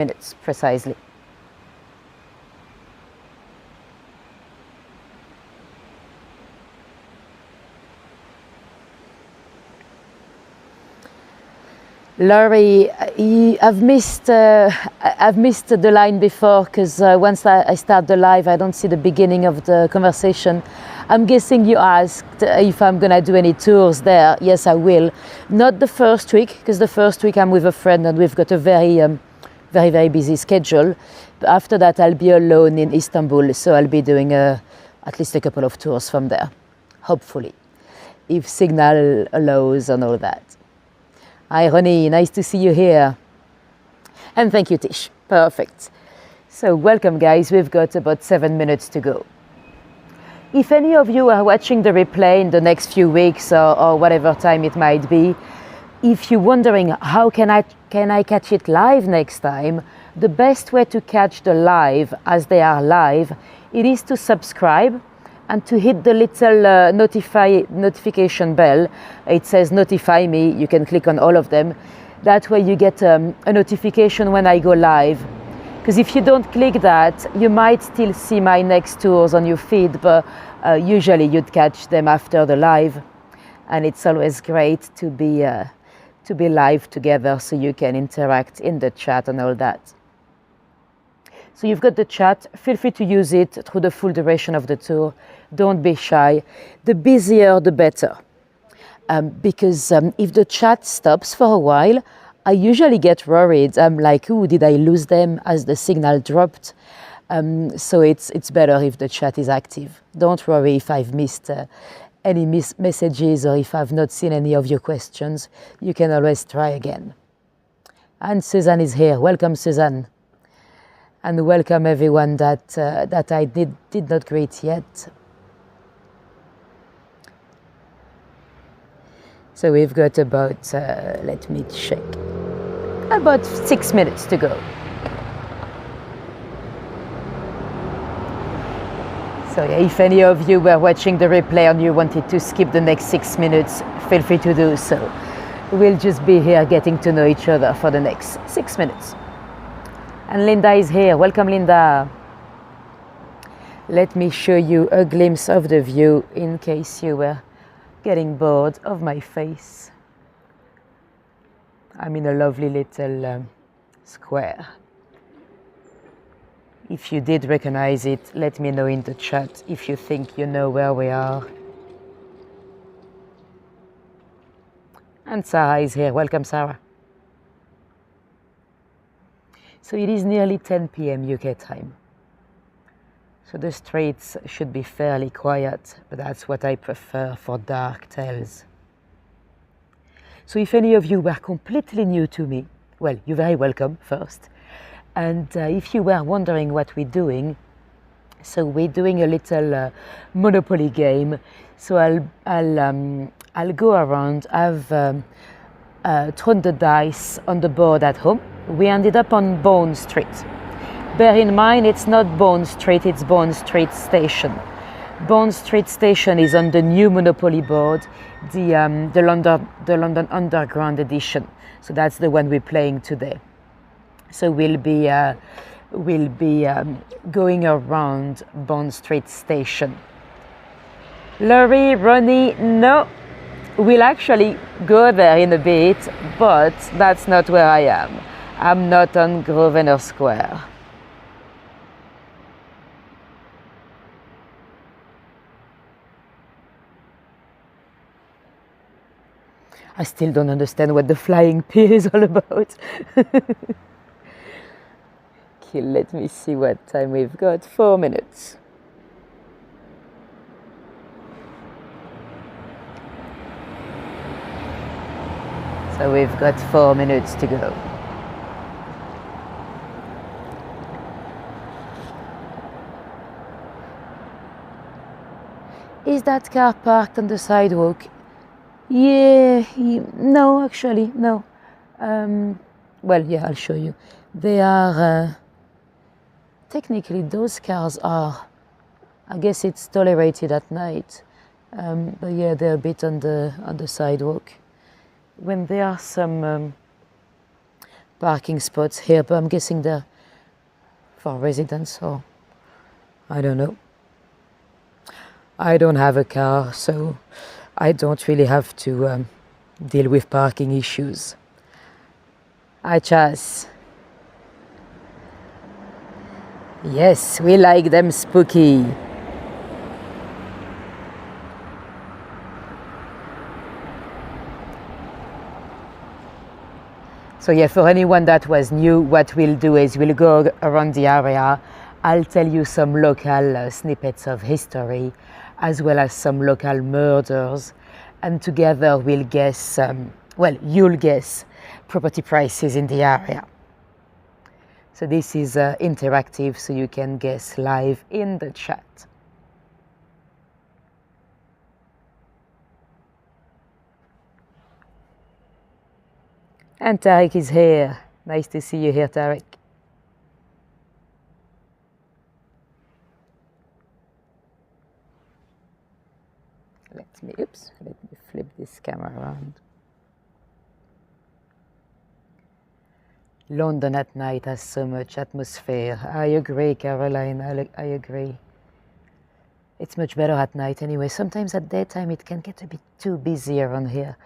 minutes precisely. Laurie, I've missed the line before because once I start the live, I don't see the beginning of the conversation. I'm guessing you asked if I'm gonna do any tours there. Yes, I will. Not the first week, because the first week I'm with a friend and we've got a very busy schedule. But after that, I'll be alone in Istanbul, so I'll be doing at least a couple of tours from there, hopefully, if signal allows and all that. Hi Ronnie, nice to see you here. And thank you Tish, perfect. So welcome guys, we've got about 7 minutes to go. If any of you are watching the replay in the next few weeks or whatever time it might be, if you're wondering how can I catch it live next time, the best way to catch the live as they are live, it is to subscribe and to hit the little notification bell. It says notify me, you can click on all of them. That way you get a notification when I go live. Because if you don't click that, you might still see my next tours on your feed, but usually you'd catch them after the live. And it's always great to be live together so you can interact in the chat and all that. So you've got the chat, feel free to use it through the full duration of the tour. Don't be shy. The busier, the better. Because if the chat stops for a while, I usually get worried. I'm like, ooh, did I lose them as the signal dropped? So it's better if the chat is active. Don't worry if I've missed any messages or if I've not seen any of your questions. You can always try again. And Suzanne is here. Welcome, Suzanne. And welcome everyone that I did not greet yet. So we've got about, let me check, about 6 minutes to go. So yeah, if any of you were watching the replay and you wanted to skip the next 6 minutes, feel free to do so. We'll just be here getting to know each other for the next 6 minutes. And Linda is here. Welcome, Linda. Let me show you a glimpse of the view in case you were getting bored of my face. I'm in a lovely little square. If you did recognize it, let me know in the chat if you think you know where we are. And Sarah is here. Welcome, Sarah. So it is nearly 10 p.m. UK time. So the streets should be fairly quiet, but that's what I prefer for dark tales. So if any of you were completely new to me, well, you're very welcome first. And if you were wondering what we're doing, so we're doing a little Monopoly game. So I'll go around. I've thrown the dice on the board at home. We ended up on Bone Street. Bear in mind, it's not Bone Street, it's Bone Street Station. Bone Street Station is on the new Monopoly board, the London Underground edition. So that's the one we're playing today. So we'll be going around Bond Street Station. Laurie, Ronnie, no, we'll actually go there in a bit, but that's not where I am. I'm not on Grosvenor Square. I still don't understand what the flying pig is all about. Okay, let me see what time we've got. 4 minutes. So we've got 4 minutes to go. Is that car parked on the sidewalk? Yeah, no, actually, no. Well, yeah, I'll show you. They are, technically those cars are, I guess it's tolerated at night. But yeah, they're a bit on the sidewalk. When there are some parking spots here, but I'm guessing they're for residents, or I don't know. I don't have a car, so I don't really have to deal with parking issues. Hi, Chas. Yes, we like them spooky. So yeah, for anyone that was new, what we'll do is we'll go around the area. I'll tell you some local snippets of history, as well as some local murders, and together we'll guess, you'll guess property prices in the area. So this is interactive, so you can guess live in the chat. And Tariq is here. Nice to see you here, Tariq. Let me flip this camera around. London at night has so much atmosphere. I agree, Caroline, I agree. It's much better at night anyway. Sometimes at daytime it can get a bit too busy around here.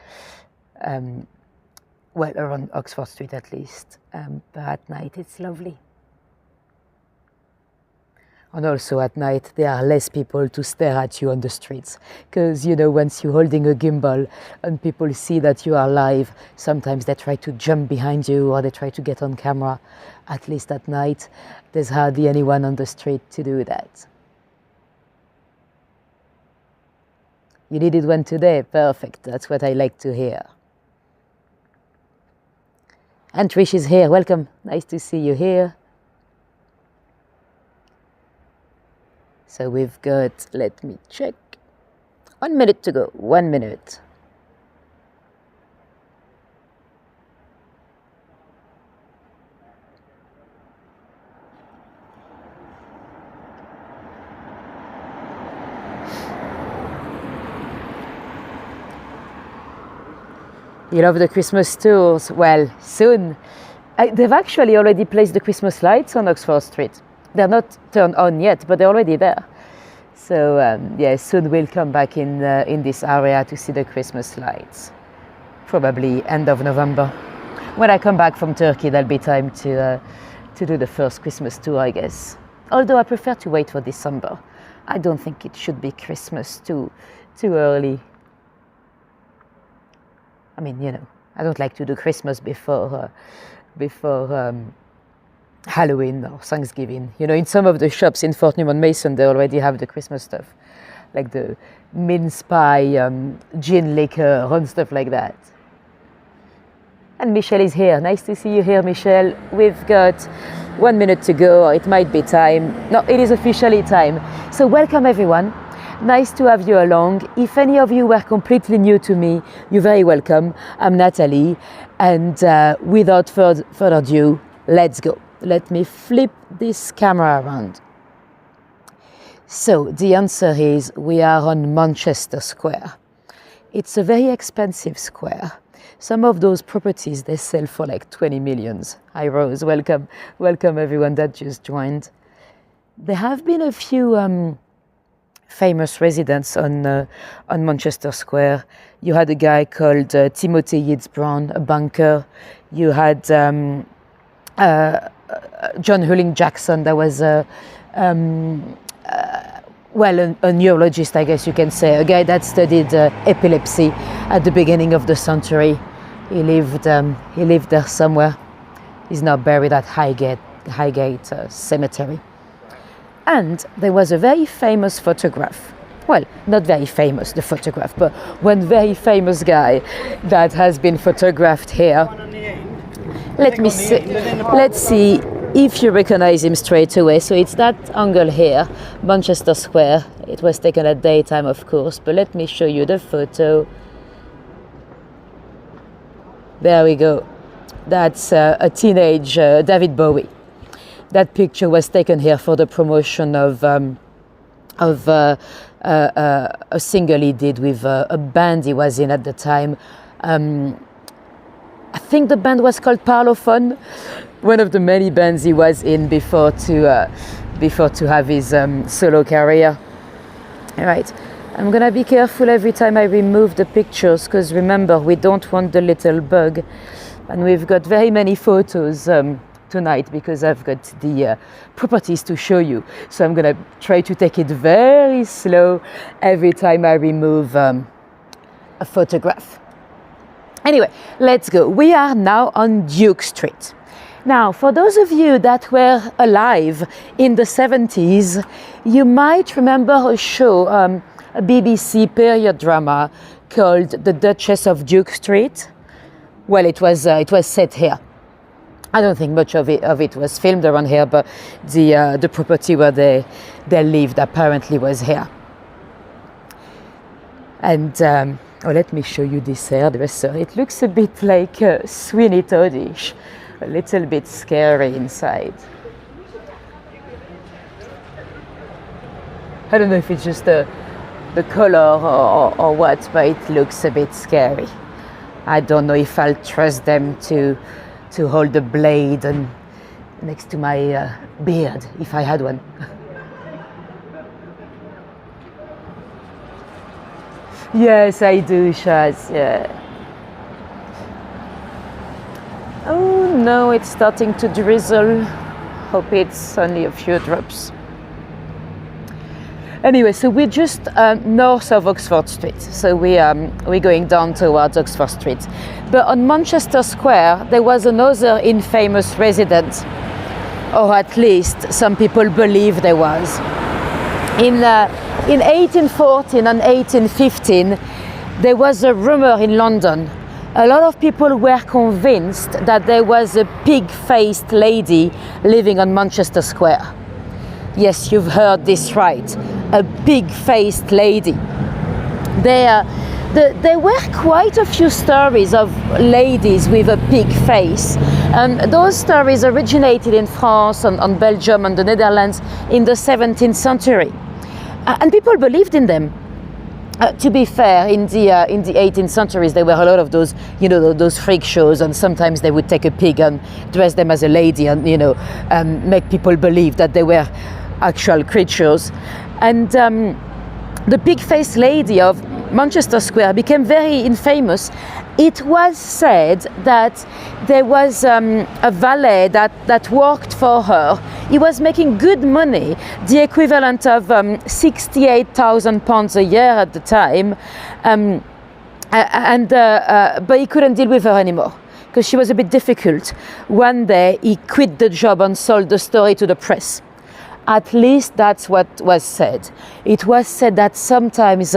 Around Oxford Street at least. But at night it's lovely. And also at night there are less people to stare at you on the streets, because you know, once you're holding a gimbal and people see that you are live, sometimes they try to jump behind you or they try to get on camera. At least at night there's hardly anyone on the street to do that. You needed one today? Perfect, that's what I like to hear. And Trish is here, welcome, nice to see you here. So we've got, let me check, 1 minute to go, 1 minute. You love the Christmas tours? Well, soon. They've actually already placed the Christmas lights on Oxford Street. They're not turned on yet, but they're already there. So yeah, soon we'll come back in this area to see the Christmas lights. Probably end of November. When I come back from Turkey, there'll be time to do the first Christmas tour, I guess. Although I prefer to wait for December. I don't think it should be Christmas too early. I mean, you know, I don't like to do Christmas before Halloween or Thanksgiving. You know, in some of the shops in Fort Newman Mason, they already have the Christmas stuff, like the mince pie, gin liquor, and stuff like that. And Michelle is here. Nice to see you here, Michelle. We've got 1 minute to go. It might be time. No, it is officially time. So welcome, everyone. Nice to have you along. If any of you were completely new to me, you're very welcome. I'm Natalie, and without further ado, let's go. Let me flip this camera around. So the answer is we are on Manchester Square. It's a very expensive square. Some of those properties, they sell for like 20 millions. Hi Rose, welcome. Welcome everyone that just joined. There have been a few famous residents on Manchester Square. You had a guy called Timothy Yeats Brown, a banker. You had John Hulling Jackson, that was a neurologist, I guess you can say, a guy that studied epilepsy at the beginning of the century. He lived there somewhere. He's now buried at Highgate Cemetery. And there was a very famous photograph. Well, not very famous, the photograph, but one very famous guy that has been photographed here. Let's see if you recognize him straight away. So it's that angle here, Manchester Square. It was taken at daytime, of course, but let me show you the photo. There we go. That's a teenage David Bowie. That picture was taken here for the promotion of a single he did with a band he was in at the time. I think the band was called Parlophone, one of the many bands he was in before to have his solo career. All right, I'm gonna be careful every time I remove the pictures, because remember, we don't want the little bug. And we've got very many photos tonight because I've got the properties to show you. So I'm gonna try to take it very slow every time I remove a photograph. Anyway, let's go. We are now on Duke Street. Now, for those of you that were alive in the 70s, you might remember a show, a BBC period drama called The Duchess of Duke Street. Well, it was set here. I don't think much of it was filmed around here, but the property where they lived apparently was here. And let me show you this hairdresser. It looks a bit like Sweeney Todd-ish, a little bit scary inside. I don't know if it's just the color or what, but it looks a bit scary. I don't know if I'll trust them to hold the blade next to my beard, if I had one. Yes, I do, Shaz, yeah. Oh no, it's starting to drizzle. Hope it's only a few drops. Anyway, so we're just north of Oxford Street. So we're going down towards Oxford Street. But on Manchester Square, there was another infamous resident, or at least some people believe there was. In 1814 and 1815, there was a rumor in London. A lot of people were convinced that there was a pig-faced lady living on Manchester Square. Yes, you've heard this right, a pig-faced lady. There were quite a few stories of ladies with a pig face. Those stories originated in France, on Belgium, and the Netherlands in the 17th century. And people believed in them. To be fair, in the 18th centuries, there were a lot of those, those freak shows, and sometimes they would take a pig and dress them as a lady, and make people believe that they were actual creatures. And the pig-faced lady of Manchester Square became very infamous. It was said that there was a valet that worked for her. He was making good money, the equivalent of £68,000 a year at the time, but he couldn't deal with her anymore because she was a bit difficult. One day he quit the job and sold the story to the press. At least that's what was said. It was said that sometimes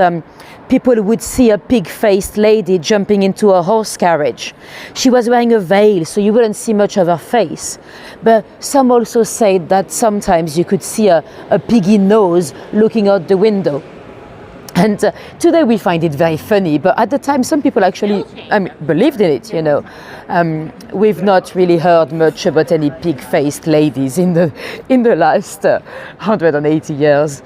people would see a pig-faced lady jumping into a horse carriage. She was wearing a veil, so you wouldn't see much of her face. But some also said that sometimes you could see a piggy nose looking out the window. And today we find it very funny, but at the time some people actually believed in it, We've not really heard much about any pig-faced ladies in the last 180 years.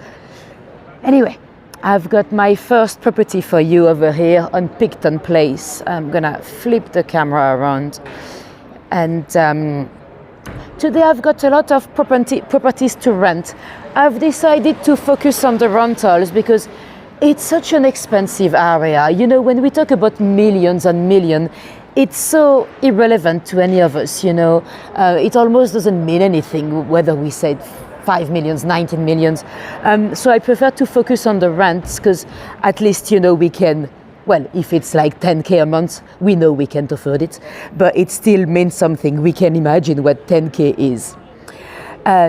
Anyway, I've got my first property for you over here on Picton Place. I'm gonna flip the camera around. And today I've got a lot of properties to rent. I've decided to focus on the rentals because it's such an expensive area. When we talk about millions and millions, it's so irrelevant to any of us, It almost doesn't mean anything whether we said 5 millions, 19 millions. So I prefer to focus on the rents because at least, we can, well, if it's like 10K a month, we know we can't afford it, but it still means something. We can imagine what 10K is.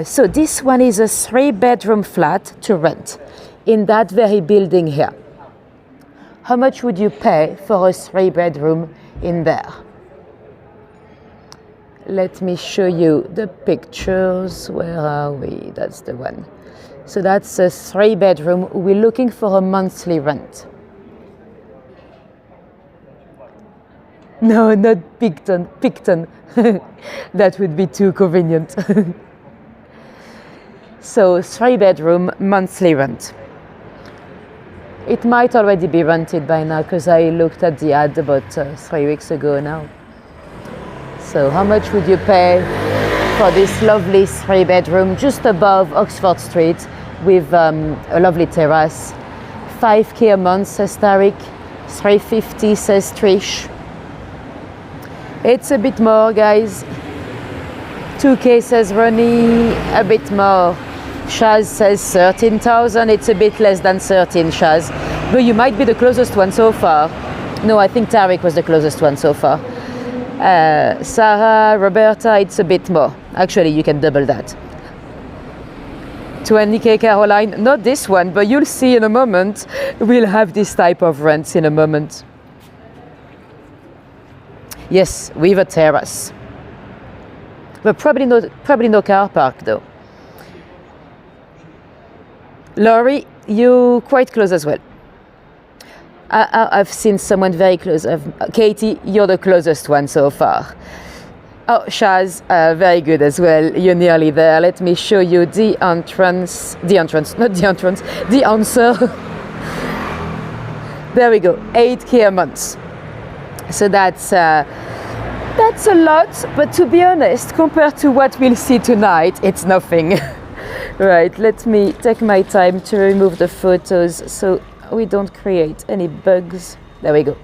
So this one is a 3-bedroom flat to rent in that very building here. How much would you pay for a 3-bedroom in there? Let me show you the pictures. Where are we? That's the one. So that's a 3-bedroom. We're looking for a monthly rent. No, not Picton. Picton. That would be too convenient. So 3-bedroom, monthly rent. It might already be rented by now because I looked at the ad about 3 weeks ago now. So how much would you pay for this lovely 3-bedroom just above Oxford Street with a lovely terrace? 5k a month, says Tariq. 350, says Trish. It's a bit more, guys. 2k, says Ronnie. A bit more. Shaz says 13,000. It's a bit less than 13, Shaz. But you might be the closest one so far. No, I think Tariq was the closest one so far. Sarah, Roberta, it's a bit more. Actually, you can double that. 20k, Caroline. Not this one, but you'll see in a moment. We'll have this type of rents in a moment. Yes, with a terrace. But probably no car park though. Laurie, you quite close as well. I've seen someone very close. Katie, you're the closest one so far. Oh, Shaz, very good as well. You're nearly there. Let me show you the answer. There we go, 8k a month. So that's a lot, but to be honest, compared to what we'll see tonight, it's nothing. Right, let me take my time to remove the photos so we don't create any bugs. There we go.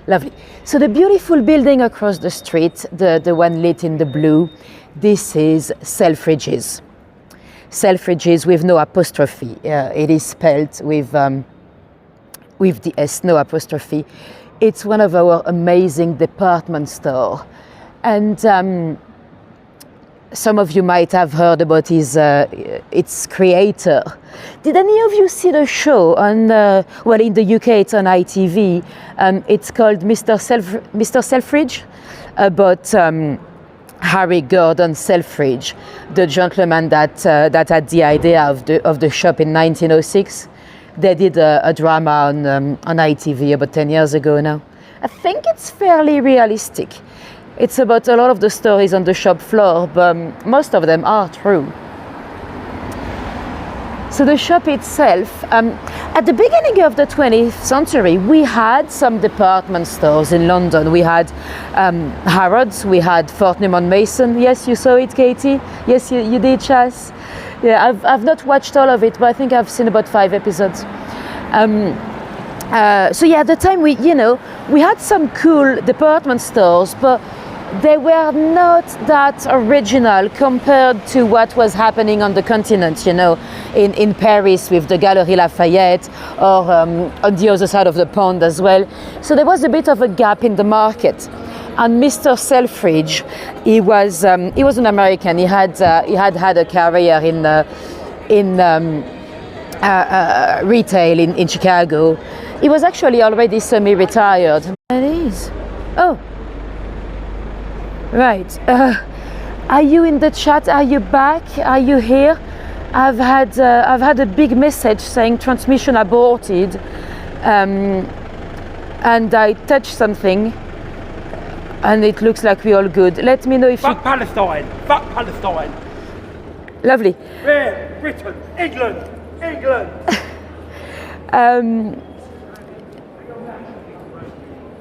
Lovely. So the beautiful building across the street, the one lit in the blue, this is Selfridges. Selfridges with no apostrophe. It is spelled with the S, no apostrophe. It's one of our amazing department store. And some of you might have heard about its creator. Did any of you see the show on, well, in the UK it's on ITV. It's called Mr. Selfridge, about Harry Gordon Selfridge, the gentleman that had the idea of the shop in 1906. They did a drama on ITV about 10 years ago now. I think it's fairly realistic. It's about a lot of the stories on the shop floor, but most of them are true. So the shop itself, at the beginning of the 20th century, we had some department stores in London. We had Harrods, we had Fortnum and Mason. Yes, you saw it, Katie? Yes, you did, Chas? Yeah, I've not watched all of it, but I think I've seen about 5 episodes. So yeah, at the time we had some cool department stores, but they were not that original compared to what was happening on the continent, in Paris with the Galeries Lafayette, or on the other side of the pond as well. So there was a bit of a gap in the market. And Mr. Selfridge, he was an American. He had a career in retail in Chicago. He was actually already semi-retired. It is. Oh. Right. Are you in the chat? Are you back? Are you here? I've had a big message saying transmission aborted, and I touched something, and it looks like we're all good. Let me know if Fuck Palestine! Fuck Palestine! Lovely. We're Britain, England.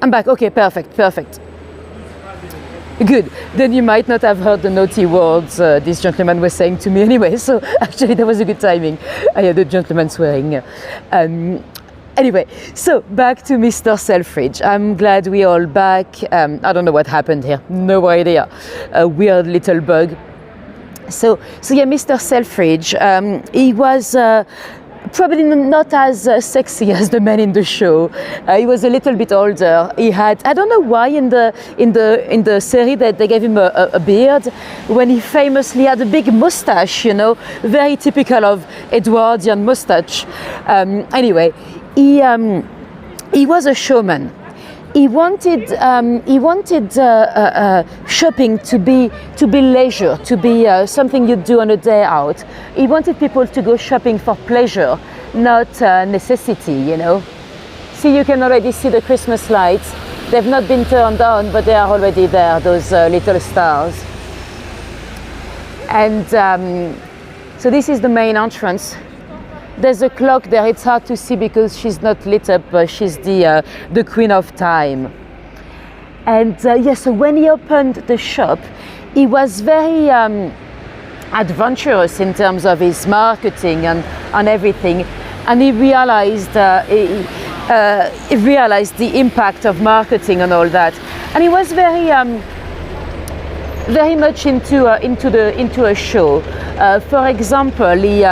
I'm back. Okay, perfect. Good. Then you might not have heard the naughty words this gentleman was saying to me anyway. So actually, that was a good timing. I had a gentleman swearing. Anyway, so back to Mr. Selfridge. I'm glad we're all back. I don't know what happened here. No idea. A weird little bug. So yeah, Mr. Selfridge. He was probably not as sexy as the man in the show. He was a little bit older. He had, I don't know why in the series that they gave him a beard, when he famously had a big mustache, very typical of Edwardian mustache. Anyway, he was a showman. He wanted shopping to be leisure, to be something you do on a day out. He wanted people to go shopping for pleasure, not necessity. See, you can already see the Christmas lights. They've not been turned on, but they are already there, those little stars. And so this is the main entrance. There's a clock there. It's hard to see because she's not lit up, but she's the queen of time. And so when he opened the shop, he was very adventurous in terms of his marketing and everything. And he realized the impact of marketing and all that. And he was very much into a show. For example, he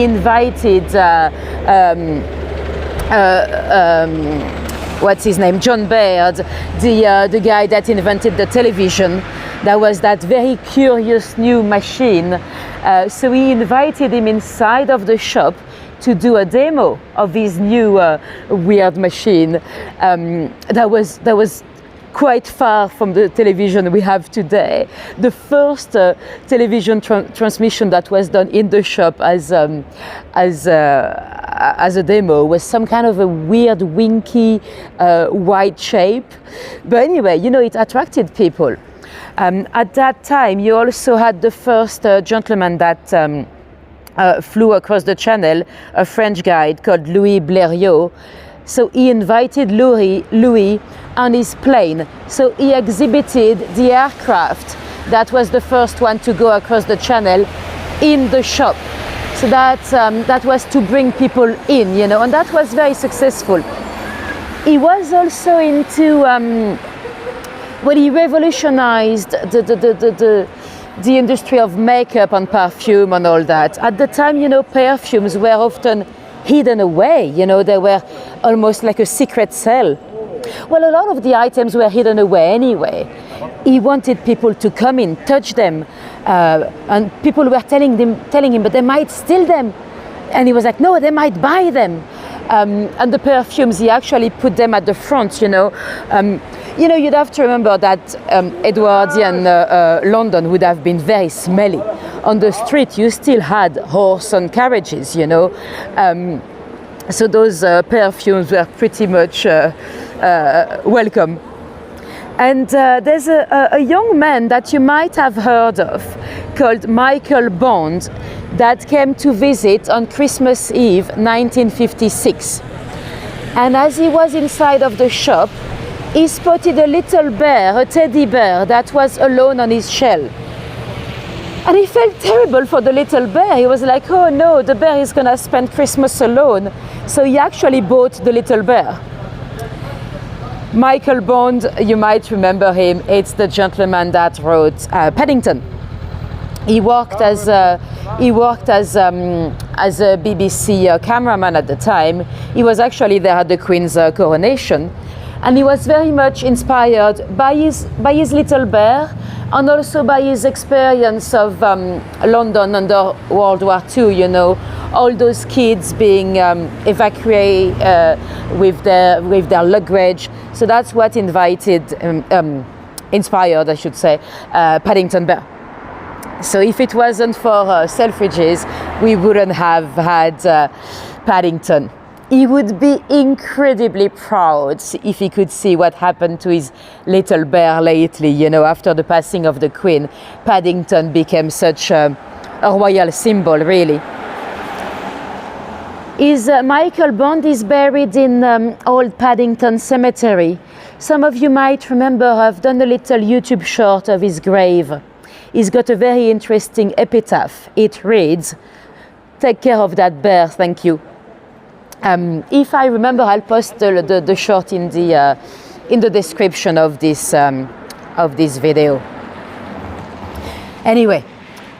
invited what's his name? John Baird, the guy that invented the television. That was that very curious new machine. So he invited him inside of the shop to do a demo of his new weird machine. That was quite far from the television we have today. The first television transmission that was done in the shop as a demo was some kind of a weird winky white shape. But anyway, it attracted people. At that time, you also had the first gentleman that flew across the channel, a French guy called Louis Blériot. So he invited Louis on his plane. So he exhibited the aircraft that was the first one to go across the channel in the shop. So that was to bring people in, and that was very successful. He was also into he revolutionized the industry of makeup and perfume and all that. At the time, perfumes were often hidden away, they were almost like a secret cell. Well, a lot of the items were hidden away anyway. He wanted people to come in, touch them, and people were telling him, but they might steal them. And he was like, no, they might buy them. And the perfumes, he actually put them at the front, you'd have to remember that Edwardian London would have been very smelly. On the street, you still had horse and carriages, so those perfumes were pretty much welcome. And there's a young man that you might have heard of called Michael Bond that came to visit on Christmas Eve 1956. And as he was inside of the shop, he spotted a little bear, a teddy bear, that was alone on his shell. And he felt terrible for the little bear. He was like, oh no, the bear is gonna spend Christmas alone. So he actually bought the little bear. Michael Bond, you might remember him. It's the gentleman that wrote Paddington. He worked as a BBC cameraman at the time. He was actually there at the Queen's coronation, and he was very much inspired by his little bear, and also by his experience of London under World War II. All those kids being evacuated with their luggage. So that's what inspired, I should say, Paddington Bear. So if it wasn't for Selfridges, we wouldn't have had Paddington. He would be incredibly proud if he could see what happened to his little bear lately. After the passing of the Queen, Paddington became such a royal symbol, really. Michael Bond is buried in Old Paddington Cemetery. Some of you might remember I've done a little YouTube short of his grave. He's got a very interesting epitaph. It reads, "Take care of that bear, thank you." If I remember, I'll post the short in the description of this video. Anyway,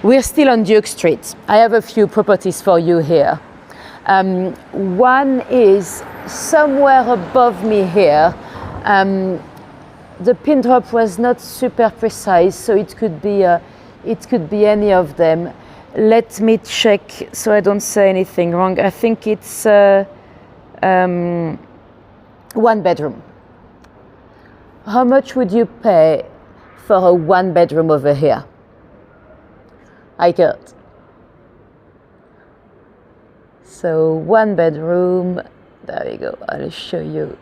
we're still on Duke Street. I have a few properties for you here. One is somewhere above me here. The pin drop was not super precise, so it could be any of them. Let me check so I don't say anything wrong. I think it's one bedroom. How much would you pay for a one bedroom over here? I can't. So one bedroom, there we go. I'll show you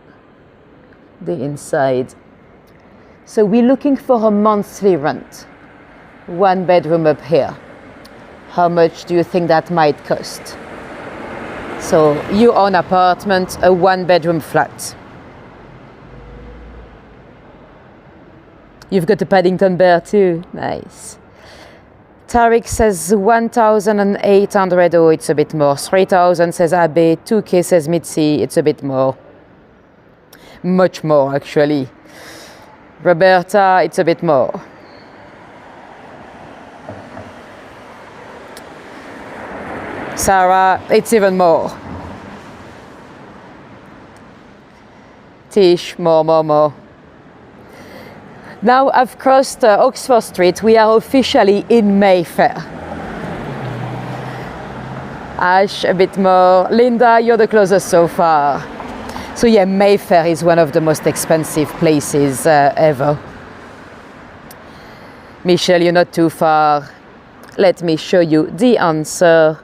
the inside. So we're looking for a monthly rent. One bedroom up here. How much do you think that might cost? So you own an apartment, a one bedroom flat. You've got a Paddington bear too. Nice. Tariq says 1,800. Oh, it's a bit more. 3,000 says Abe. 2K says Mitzi. It's a bit more. Much more, actually. Roberta, it's a bit more. Sarah, it's even more. Tish, more. Now I've crossed Oxford Street. We are officially in Mayfair. Ash, a bit more. Linda, you're the closest so far. So yeah, Mayfair is one of the most expensive places ever. Michelle, you're not too far. Let me show you the answer.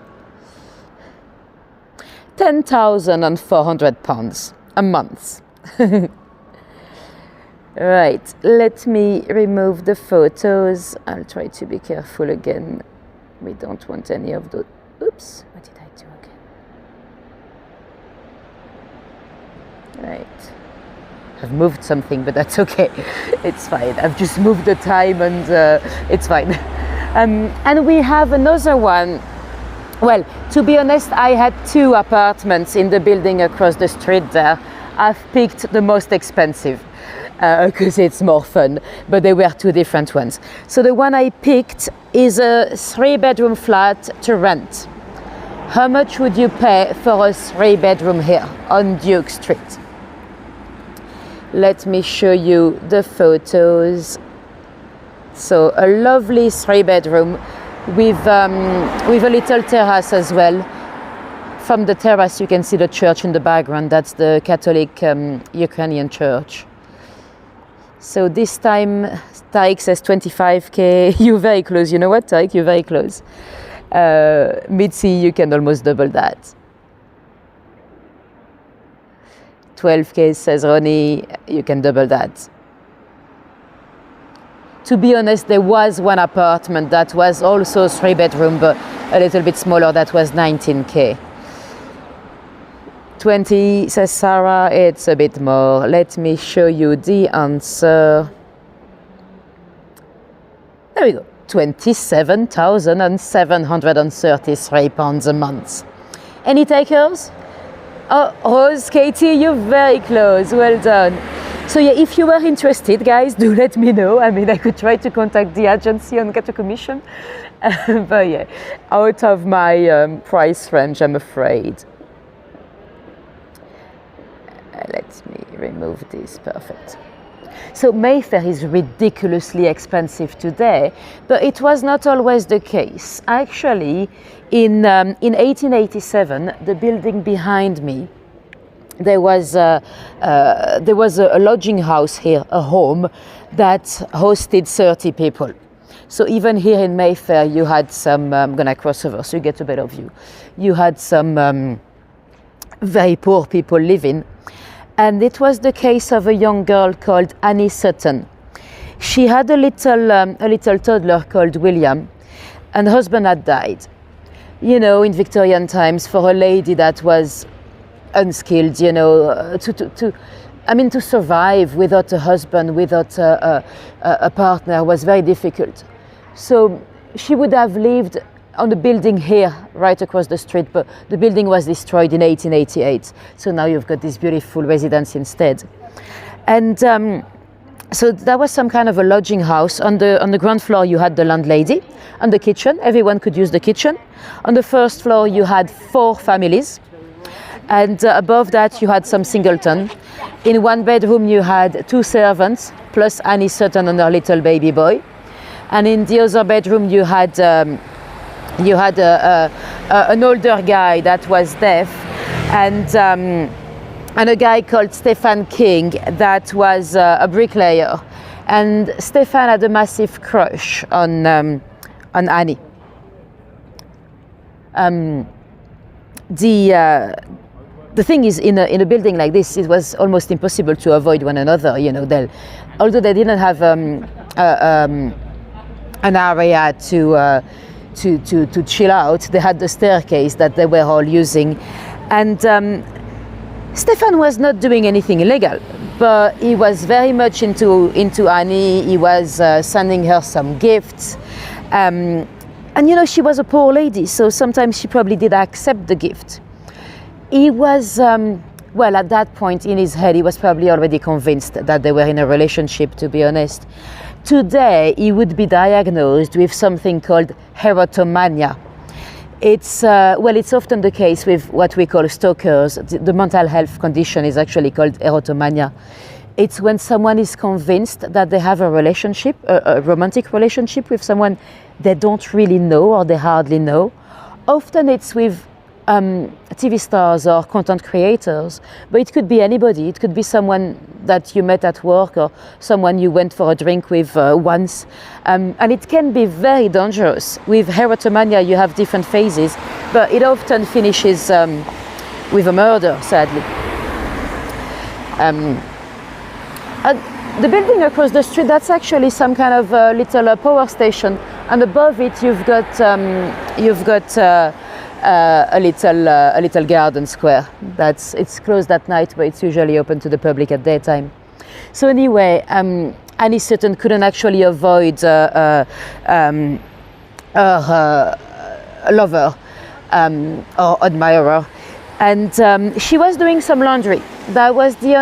£10,400 a month. Right, let me remove the photos. I'll try to be careful again. We don't want any of those. Oops, what did I do again? Right. I've moved something, but that's okay. It's fine. I've just moved the time and it's fine. And we have another one. Well, to be honest, I had 2 apartments in the building across the street there. I've picked the most expensive because it's more fun, but they were 2 different ones. So the one I picked is a 3-bedroom flat to rent. How much would you pay for a 3-bedroom here on Duke Street? Let me show you the photos. So a lovely 3-bedroom with a little terrace as well. From the terrace you can see the church in the background. That's the Catholic Ukrainian church. So this time Taik says 25K. You're very close. You know what, Taik? You're very close. Mitzi, you can almost double that. 12K says Ronnie. You can double that. To be honest, there was one apartment that was also 3-bedroom, but a little bit smaller. That was 19K. 20 says Sarah. It's a bit more. Let me show you the answer. There we go. £27,733 a month. Any takers? Oh, Rose, Katie, you're very close. Well done. So yeah, if you were interested, guys, do let me know. I mean, I could try to contact the agency and get a commission. But yeah, out of my price range, I'm afraid. Let me remove this. Perfect. So Mayfair is ridiculously expensive today, but it was not always the case. Actually, in 1887, the building behind me, there was a lodging house here, a home that hosted 30 people. So even here in Mayfair, you had some. I'm gonna cross over so you get a better view. You had some very poor people living. And it was the case of a young girl called Annie Sutton. She had a little toddler called William, and her husband had died. You know, in Victorian times, for a lady that was unskilled, you know, to survive without a husband, without a partner was very difficult. So she would have lived on the building here, right across the street, but the building was destroyed in 1888. So now you've got this beautiful residence instead. And so that was some kind of a lodging house. On the ground floor, you had the landlady and the kitchen. Everyone could use the kitchen. On the first floor, you had 4 families. And above that, you had some singleton. In 1 bedroom, you had 2 servants, plus Annie Sutton and her little baby boy. And in the other bedroom, you had an older guy that was deaf, and a guy called Stephen King that was a bricklayer. And Stephen had a massive crush on Annie. The thing is, in a building like this, it was almost impossible to avoid one another. You know, although they didn't have an area to chill out, they had the staircase that they were all using. And Stefan was not doing anything illegal, but he was very much into Annie. He was sending her some gifts. And you know, she was a poor lady, so sometimes she probably did accept the gift. He was, well, at that point in his head, he was probably already convinced that they were in a relationship, to be honest. Today, he would be diagnosed with something called erotomania. It's, well, it's often the case with what we call stalkers. The mental health condition is actually called erotomania. It's when someone is convinced that they have a relationship, a romantic relationship with someone they don't really know or they hardly know. Often it's with TV stars or content creators, but it could be anybody. It could be someone that you met at work or someone you went for a drink with once. And it can be very dangerous. With erotomania, you have different phases, but it often finishes with a murder, sadly. The building across the street, that's actually some kind of little power station, and above it you've got a little garden square. It's closed at night, but it's usually open to the public at daytime. So anyway, Annie Sutton couldn't actually avoid her lover or admirer, and she was doing some laundry. That was the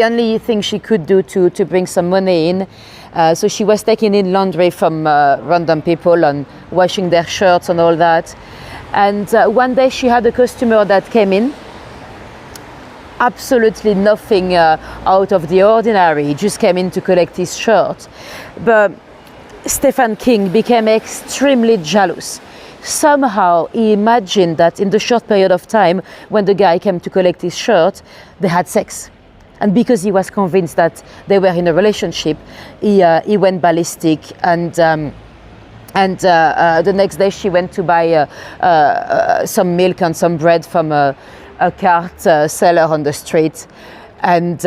only thing she could do to bring some money in. So she was taking in laundry from random people and washing their shirts and all that. And one day she had a customer that came in. Absolutely nothing out of the ordinary. He just came in to collect his shirt. But Stephen King became extremely jealous. Somehow he imagined that in the short period of time when the guy came to collect his shirt, they had sex. And because he was convinced that they were in a relationship, he went ballistic. And the next day she went to buy some milk and some bread from a cart seller on the street. And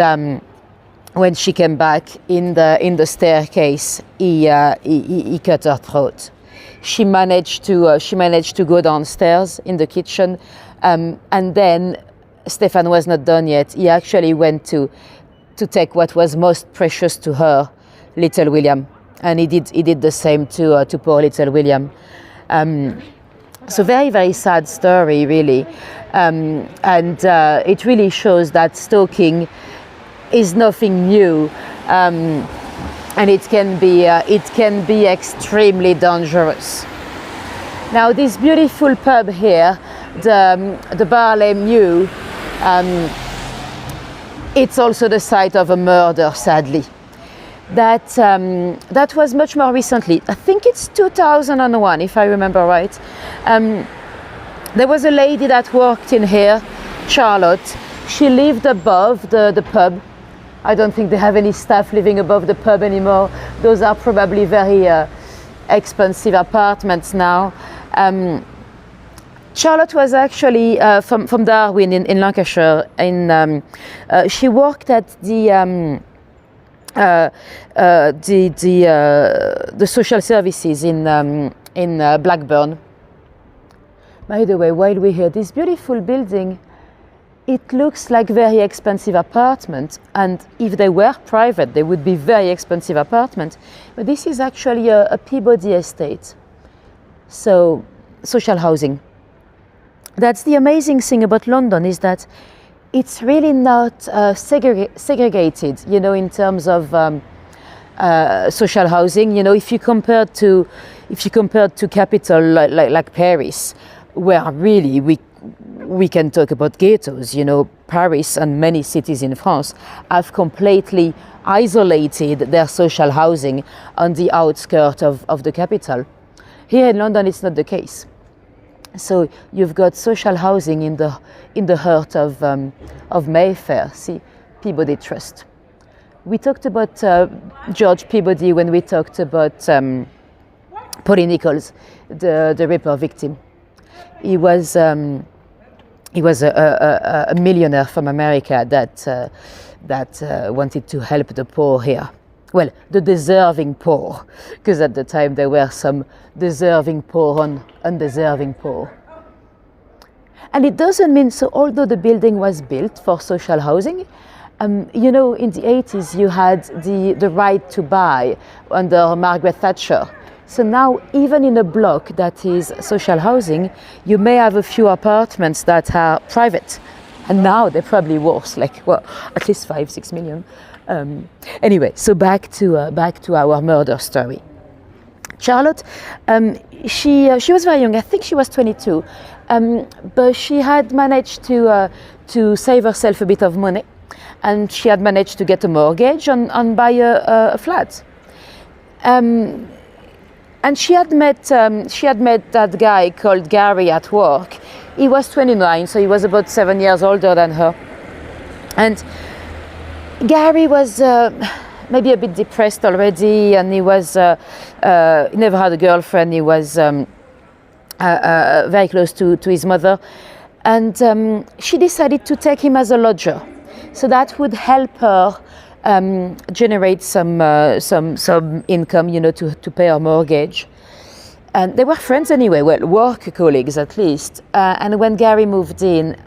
when she came back in the staircase, he cut her throat. She managed to go downstairs in the kitchen, and then Stefan was not done yet. He actually went to take what was most precious to her, little William, and he did the same to poor little William. So very, very sad story, really, and it really shows that stalking is nothing new, and it can be extremely dangerous. Now, this beautiful pub here, the Barley Mew. It's also the site of a murder, sadly. That was much more recently. I think it's 2001, if I remember right. There was a lady that worked in here, Charlotte. She lived above the pub. I don't think they have any staff living above the pub anymore. Those are probably very expensive apartments now. Charlotte was actually from Darwin in Lancashire. She worked at the social services in Blackburn. By the way, while we're here, this beautiful building, it looks like very expensive apartment, and if they were private, they would be very expensive apartment. But this is actually a Peabody estate, so social housing. That's the amazing thing about London, is that it's really not segregated, you know, in terms of social housing. You know, if you compare to capital like Paris, where really we can talk about ghettos. You know, Paris and many cities in France have completely isolated their social housing on the outskirts of the capital. Here in London, it's not the case. So you've got social housing in the heart of Mayfair. See, Peabody Trust. We talked about George Peabody when we talked about Polly Nichols, the Ripper victim. He was a millionaire from America that wanted to help the poor here. Well, the deserving poor, because at the time there were some deserving poor and undeserving poor. And it doesn't mean, so although the building was built for social housing, You know, in the 80s, you had the right to buy under Margaret Thatcher. So now, even in a block that is social housing, you may have a few apartments that are private. And now they're probably worth, like, well, at least 5-6 million. Anyway, so back to our murder story. Charlotte, she was very young. I think she was 22, but she had managed to save herself a bit of money, and she had managed to get a mortgage and buy a flat. And she had met that guy called Gary at work. He was 29, so he was about 7 years older than her. And Gary was maybe a bit depressed already, and he never had a girlfriend. He was very close to his mother, and she decided to take him as a lodger, so that would help her generate some income, you know, to pay her mortgage. And they were friends anyway, well, work colleagues at least. And when Gary moved in,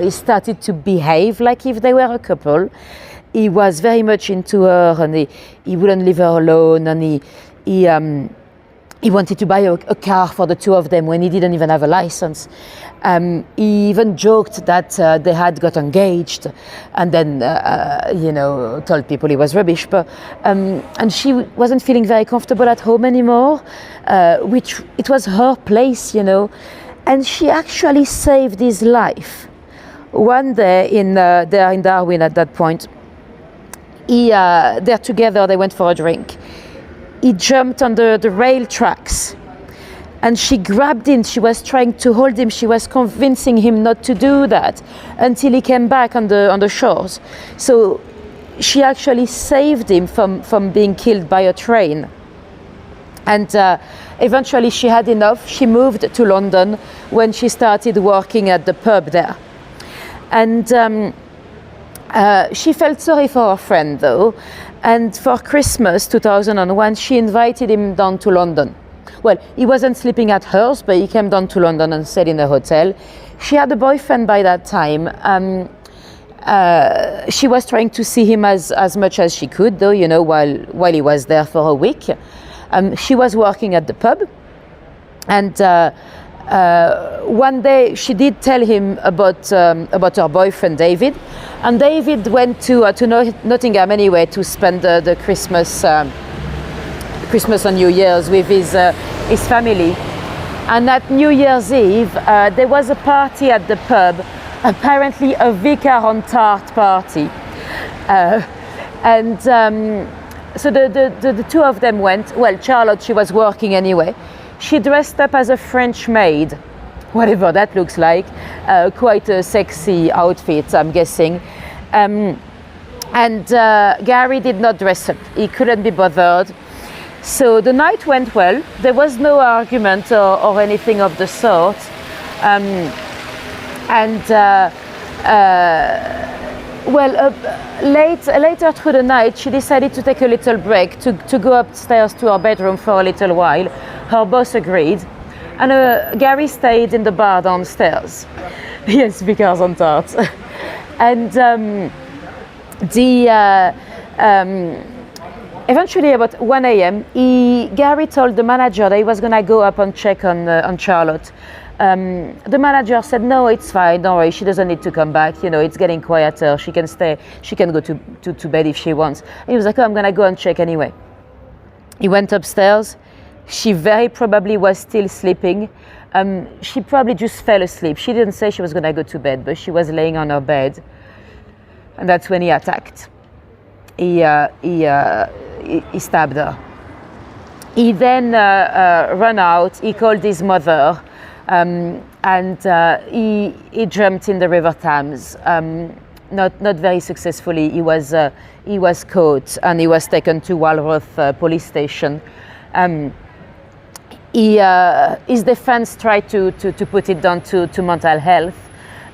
he started to behave like if they were a couple. He was very much into her, and he wouldn't leave her alone, and he wanted to buy a car for the two of them when he didn't even have a license. He even joked that they had got engaged, and then you know, told people he was rubbish. But and she wasn't feeling very comfortable at home anymore, which it was her place, you know. And she actually saved his life. One day there in Darwin at that point, they're together. They went for a drink. He jumped on the rail tracks, and she grabbed him. She was trying to hold him. She was convincing him not to do that until he came back on the shores. So she actually saved him from being killed by a train. And eventually she had enough. She moved to London when she started working at the pub there. And she felt sorry for her friend though, and for Christmas 2001 she invited him down to London. Well, he wasn't sleeping at hers, but he came down to London and stayed in a hotel. She had a boyfriend by that time. She was trying to see him as much as she could though, you know, while he was there for a week. She was working at the pub, and one day she did tell him about her boyfriend David, and David went to Nottingham anyway to spend the Christmas and New Year's with his family. And at New Year's Eve there was a party at the pub, apparently a vicar on tart party, and so the two of them went. Well, Charlotte, she was working anyway. She dressed up as a French maid, whatever that looks like, quite a sexy outfit, I'm guessing. And Gary did not dress up. He couldn't be bothered. So the night went well. There was no argument or anything of the sort. Later through the night, she decided to take a little break, to go upstairs to her bedroom for a little while. Her boss agreed, and Gary stayed in the bar downstairs. Yes, because on tarts. And eventually, about 1 a.m., Gary told the manager that he was going to go up and check on Charlotte. The manager said, "No, it's fine, don't worry, she doesn't need to come back, you know, it's getting quieter, she can stay, she can go to bed if she wants." And he was like, "Oh, I'm gonna go and check anyway." He went upstairs. She very probably was still sleeping. She probably just fell asleep. She didn't say she was gonna go to bed, but she was laying on her bed, and that's when he attacked. He stabbed her. He then ran out. He called his mother. And he jumped in the River Thames, not very successfully. He was caught and he was taken to Walworth police station. His defense tried to put it down to mental health,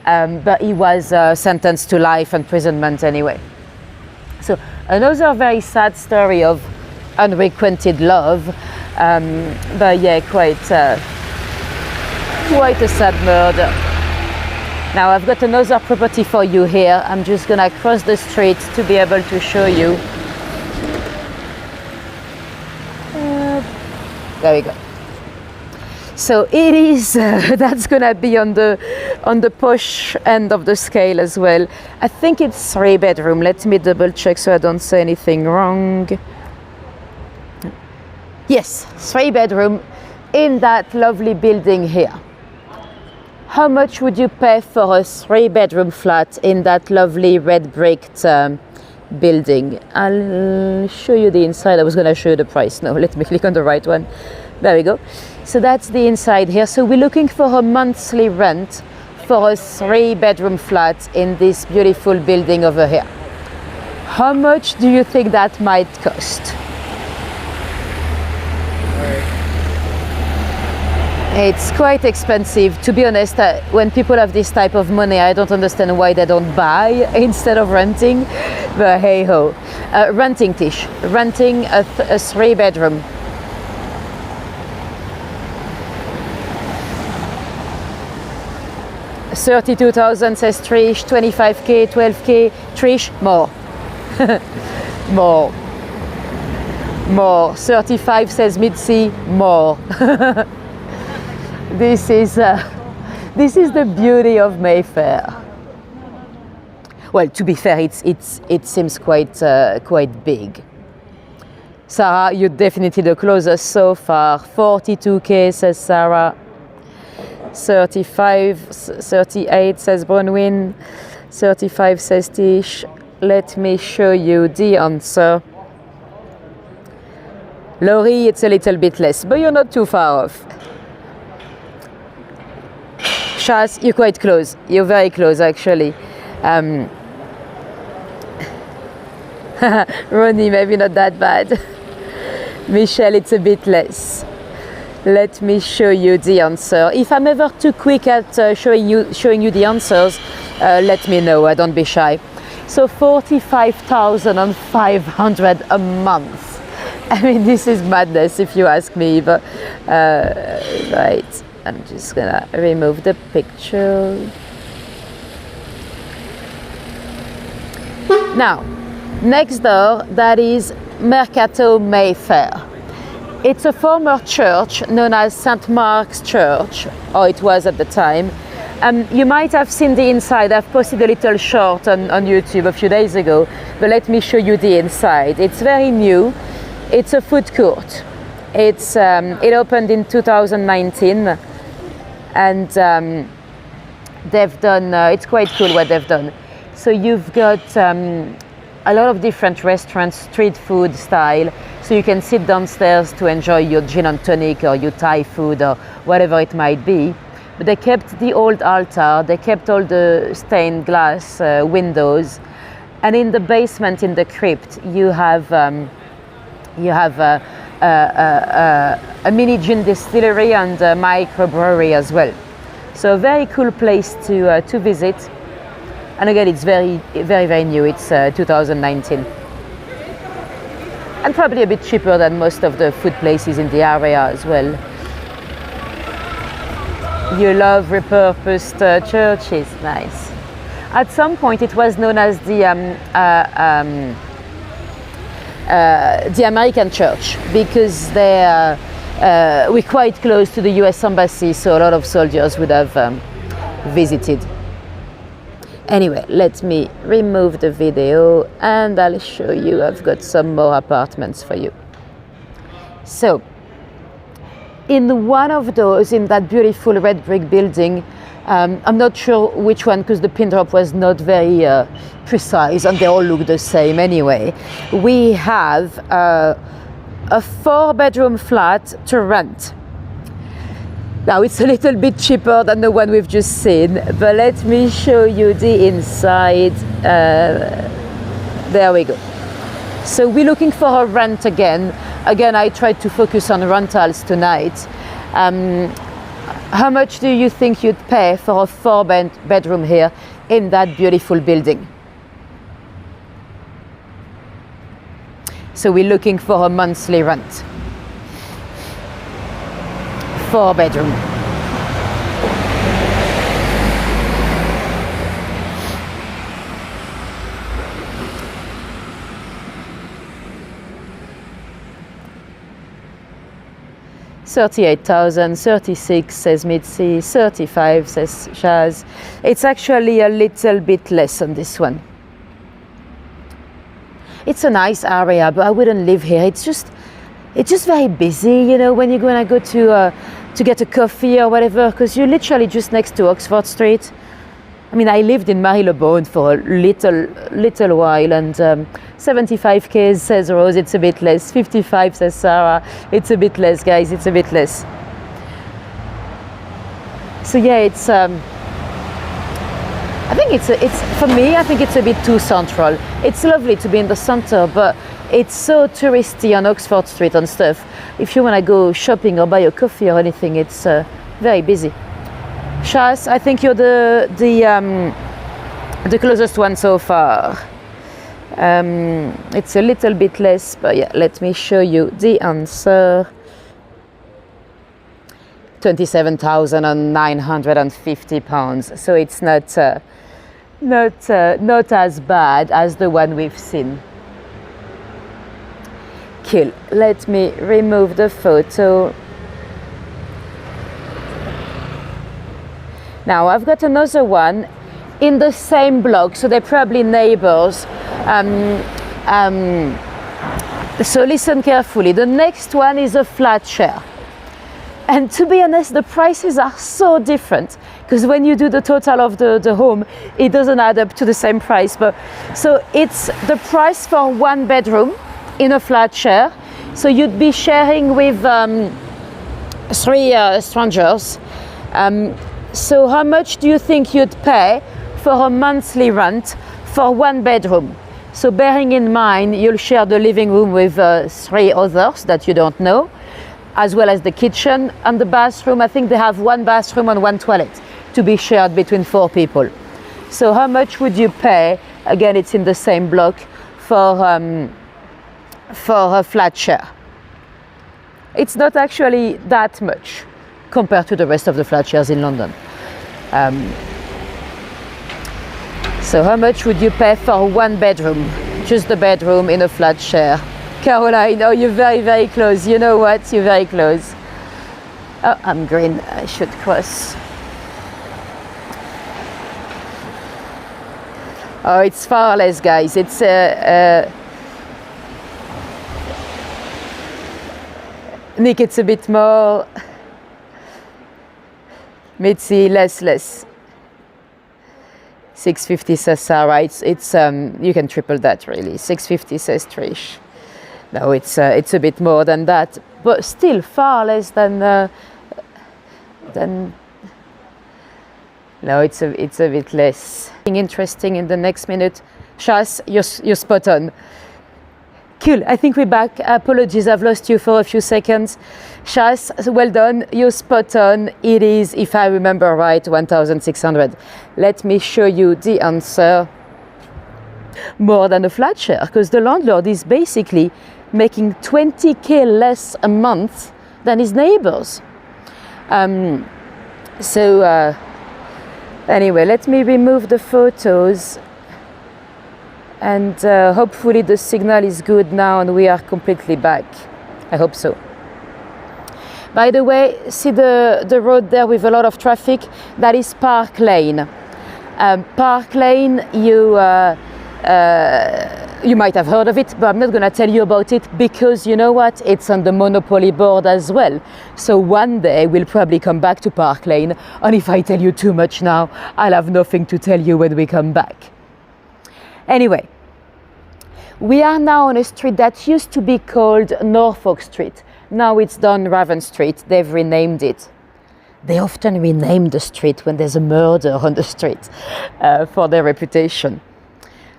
but he was sentenced to life imprisonment anyway. So another very sad story of unrequited love, but yeah, quite a sad murder. Now I've got another property for you here. I'm just gonna cross the street to be able to show you. There we go. So it is, that's gonna be on the posh end of the scale as well. I think it's 3-bedroom. Let me double check so I don't say anything wrong. Yes, 3-bedroom in that lovely building here. How much would you pay for a 3-bedroom flat in that lovely red bricked building? I'll show you the inside. I was gonna show you the price. No, let me click on the right one. There we go. So that's the inside here. So we're looking for a monthly rent for a 3-bedroom flat in this beautiful building over here. How much do you think that might cost? It's quite expensive. To be honest, when people have this type of money, I don't understand why they don't buy instead of renting. But hey ho. Renting, Tish. Renting a 3-bedroom. $32,000 says Trish, $25K, $12K, Trish, more. More. 35 says Mitzi, more. This is the beauty of Mayfair. Well, to be fair, it seems quite big. Sarah, you're definitely the closest so far. 42K says Sarah. 38 says Bronwyn. 35 says Tish. Let me show you the answer. Laurie, it's a little bit less, but you're not too far off. Shaz, you're quite close. You're very close, actually. Ronnie, maybe not that bad. Michelle, it's a bit less. Let me show you the answer. If I'm ever too quick at showing you the answers, let me know. Don't be shy. So 45,500 a month. I mean, this is madness if you ask me. But right, I'm just gonna remove the picture. Now, next door, that is Mercato Mayfair. It's a former church known as St. Mark's Church, or it was at the time. You might have seen the inside. I've posted a little short on YouTube a few days ago, but let me show you the inside. It's very new. It's a food court. It opened in 2019, and they've done, it's quite cool what they've done. So you've got a lot of different restaurants, street food style, so you can sit downstairs to enjoy your gin and tonic or your Thai food or whatever it might be. But they kept the old altar, they kept all the stained glass windows, and in the basement, in the crypt, you have a mini gin distillery and a microbrewery as well. So a very cool place to visit. And again, it's very, very, very new. It's 2019. And probably a bit cheaper than most of the food places in the area as well. You love repurposed churches, nice. At some point, it was known as the American Church, because we're quite close to the US Embassy, so a lot of soldiers would have visited. Anyway, let me remove the video and I'll show you. I've got some more apartments for you. So, in one of those, in that beautiful red brick building, I'm not sure which one because the pin drop was not very precise and they all look the same anyway. We have a 4-bedroom flat to rent. Now it's a little bit cheaper than the one we've just seen, but let me show you the inside. There we go. So we're looking for a rent again. Again, I tried to focus on rentals tonight. How much do you think you'd pay for a 4-bedroom here in that beautiful building? So we're looking for a monthly rent. 4-bedroom. 38,000, 36 says Mitzi, 35 says Shaz. It's actually a little bit less on this one. It's a nice area, but I wouldn't live here. It's just very busy, you know, when you're gonna go to get a coffee or whatever, because you're literally just next to Oxford Street. I mean, I lived in Marylebone for a little while, and 75k says Rose, it's a bit less. 55 says Sarah, it's a bit less, guys, it's a bit less. So yeah, it's I think it's for me, I think it's a bit too central. It's lovely to be in the center, but it's so touristy on Oxford Street and stuff. If you want to go shopping or buy a coffee or anything, it's very busy. Shaz, I think you're the closest one so far. It's a little bit less, but yeah, let me show you the answer. 27,950 pounds. So it's not as bad as the one we've seen. Cool. Let me remove the photo. Now I've got another one in the same block, so they're probably neighbors. So listen carefully. The next one is a flat share. And to be honest, the prices are so different, because when you do the total of the home, it doesn't add up to the same price. But so it's the price for 1 bedroom in a flat share. So you'd be sharing with 3 strangers. So how much do you think you'd pay for a monthly rent for 1 bedroom? So bearing in mind, you'll share the living room with 3 others that you don't know, as well as the kitchen and the bathroom. I think they have 1 bathroom and 1 toilet to be shared between 4 people. So how much would you pay? Again, it's in the same block for a flat share. It's not actually that much compared to the rest of the flat shares in London. So how much would you pay for 1 bedroom? Just the bedroom in a flat share. Caroline, oh, you're very, very close. You know what? You're very close. Oh, I'm green. I should cross. Oh, it's far less, guys. It's Nick, it's a bit more. Mitzi, less. 650 says Sarah. It's you can triple that really. 650 says Trish. No, it's a bit more than that, but still far less than. No, it's a bit less. Interesting in the next minute. Shaz, you're spot on. Cool, I think we're back. Apologies, I've lost you for a few seconds. Shaz, well done, you're spot on. It is, if I remember right, 1,600. Let me show you the answer. More than a flat share, because the landlord is basically making 20k less a month than his neighbors. Anyway, let me remove the photos. And hopefully the signal is good now and we are completely back. I hope so. By the way, see the road there with a lot of traffic? That is Park Lane. Park Lane, you might have heard of it, but I'm not going to tell you about it because you know what? It's on the Monopoly board as well. So one day we'll probably come back to Park Lane, and if I tell you too much now, I'll have nothing to tell you when we come back. Anyway, we are now on a street that used to be called Norfolk Street. Now it's Dunraven Street. They've renamed it. They often rename the street when there's a murder on the street for their reputation.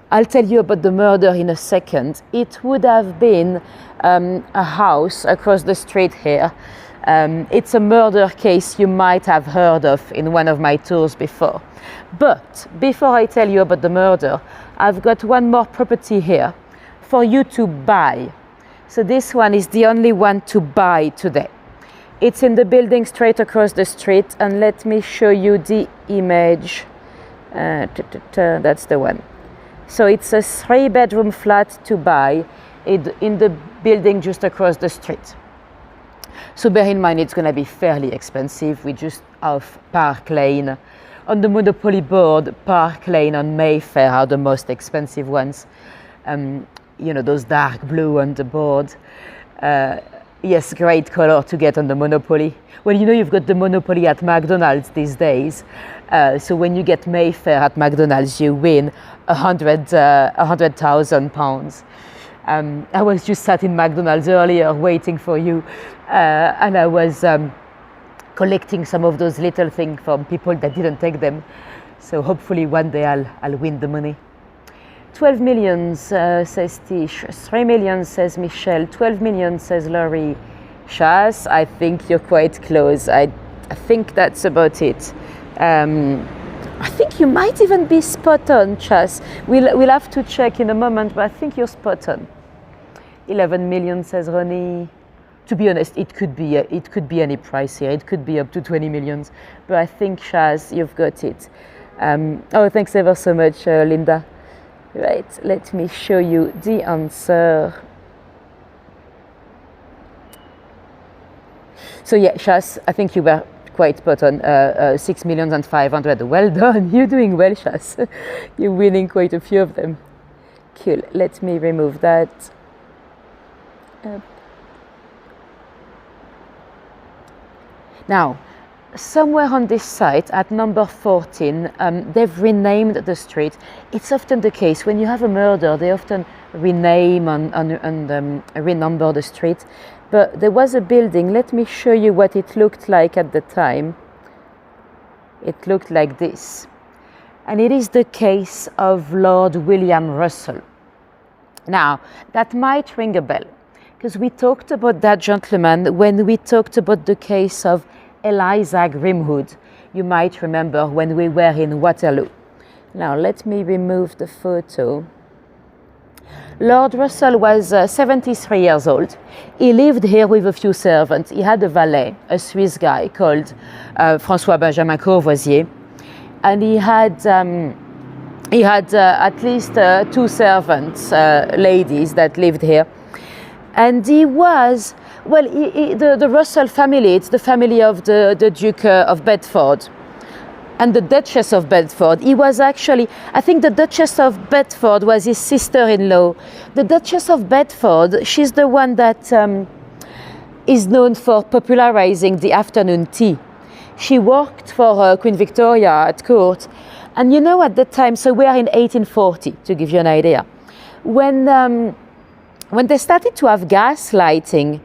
I'll tell you about the murder in a second. It would have been a house across the street here. It's a murder case you might have heard of in one of my tours before. But before I tell you about the murder, I've got one more property here for you to buy. So this one is the only one to buy today. It's in the building straight across the street, and let me show you the image. That's the one. So it's a 3-bedroom flat to buy in the building just across the street. So bear in mind it's going to be fairly expensive. We're just off Park Lane. On the Monopoly board, Park Lane and Mayfair are the most expensive ones. You know, those dark blue on the board. Yes, great color to get on the Monopoly. Well, you know, you've got the Monopoly at McDonald's these days. So when you get Mayfair at McDonald's, you win £100,000. I was just sat in McDonald's earlier waiting for you, and I was collecting some of those little things from people that didn't take them. So hopefully one day I'll win the money. 12 million, says Tish. 3 million, says Michelle. 12 million, says Laurie. Chas, I think you're quite close. I think that's about it. I think you might even be spot on, Chas. We'll have to check in a moment, but I think you're spot on. 11 million, says Ronnie. To be honest, it could be any price here. It could be up to 20 millions, but I think, Chas, you've got it. Oh, thanks ever so much, Linda. Right, let me show you the answer. So yeah, Chas, I think you were quite spot on. 6,500,000. Well done. You're doing well, Chas. You're winning quite a few of them. Cool. Let me remove that. Now, somewhere on this site at number 14, they've renamed the street. It's often the case when you have a murder, they often rename and renumber the street. But there was a building. Let me show you what it looked like at the time. It looked like this. And it is the case of Lord William Russell. Now, that might ring a bell, because we talked about that gentleman when we talked about the case of Eliza Grimwood. You might remember when we were in Waterloo. Now, let me remove the photo. Lord Russell was 73 years old. He lived here with a few servants. He had a valet, a Swiss guy called François Benjamin Courvoisier, and he had at least 2 servants, ladies that lived here. And he was, well, the Russell family, it's the family of the Duke of Bedford and the Duchess of Bedford. He was actually, I think the Duchess of Bedford was his sister-in-law. The Duchess of Bedford, she's the one that is known for popularizing the afternoon tea. She worked for Queen Victoria at court. And you know, at the time, so we are in 1840, to give you an idea, when they started to have gas lighting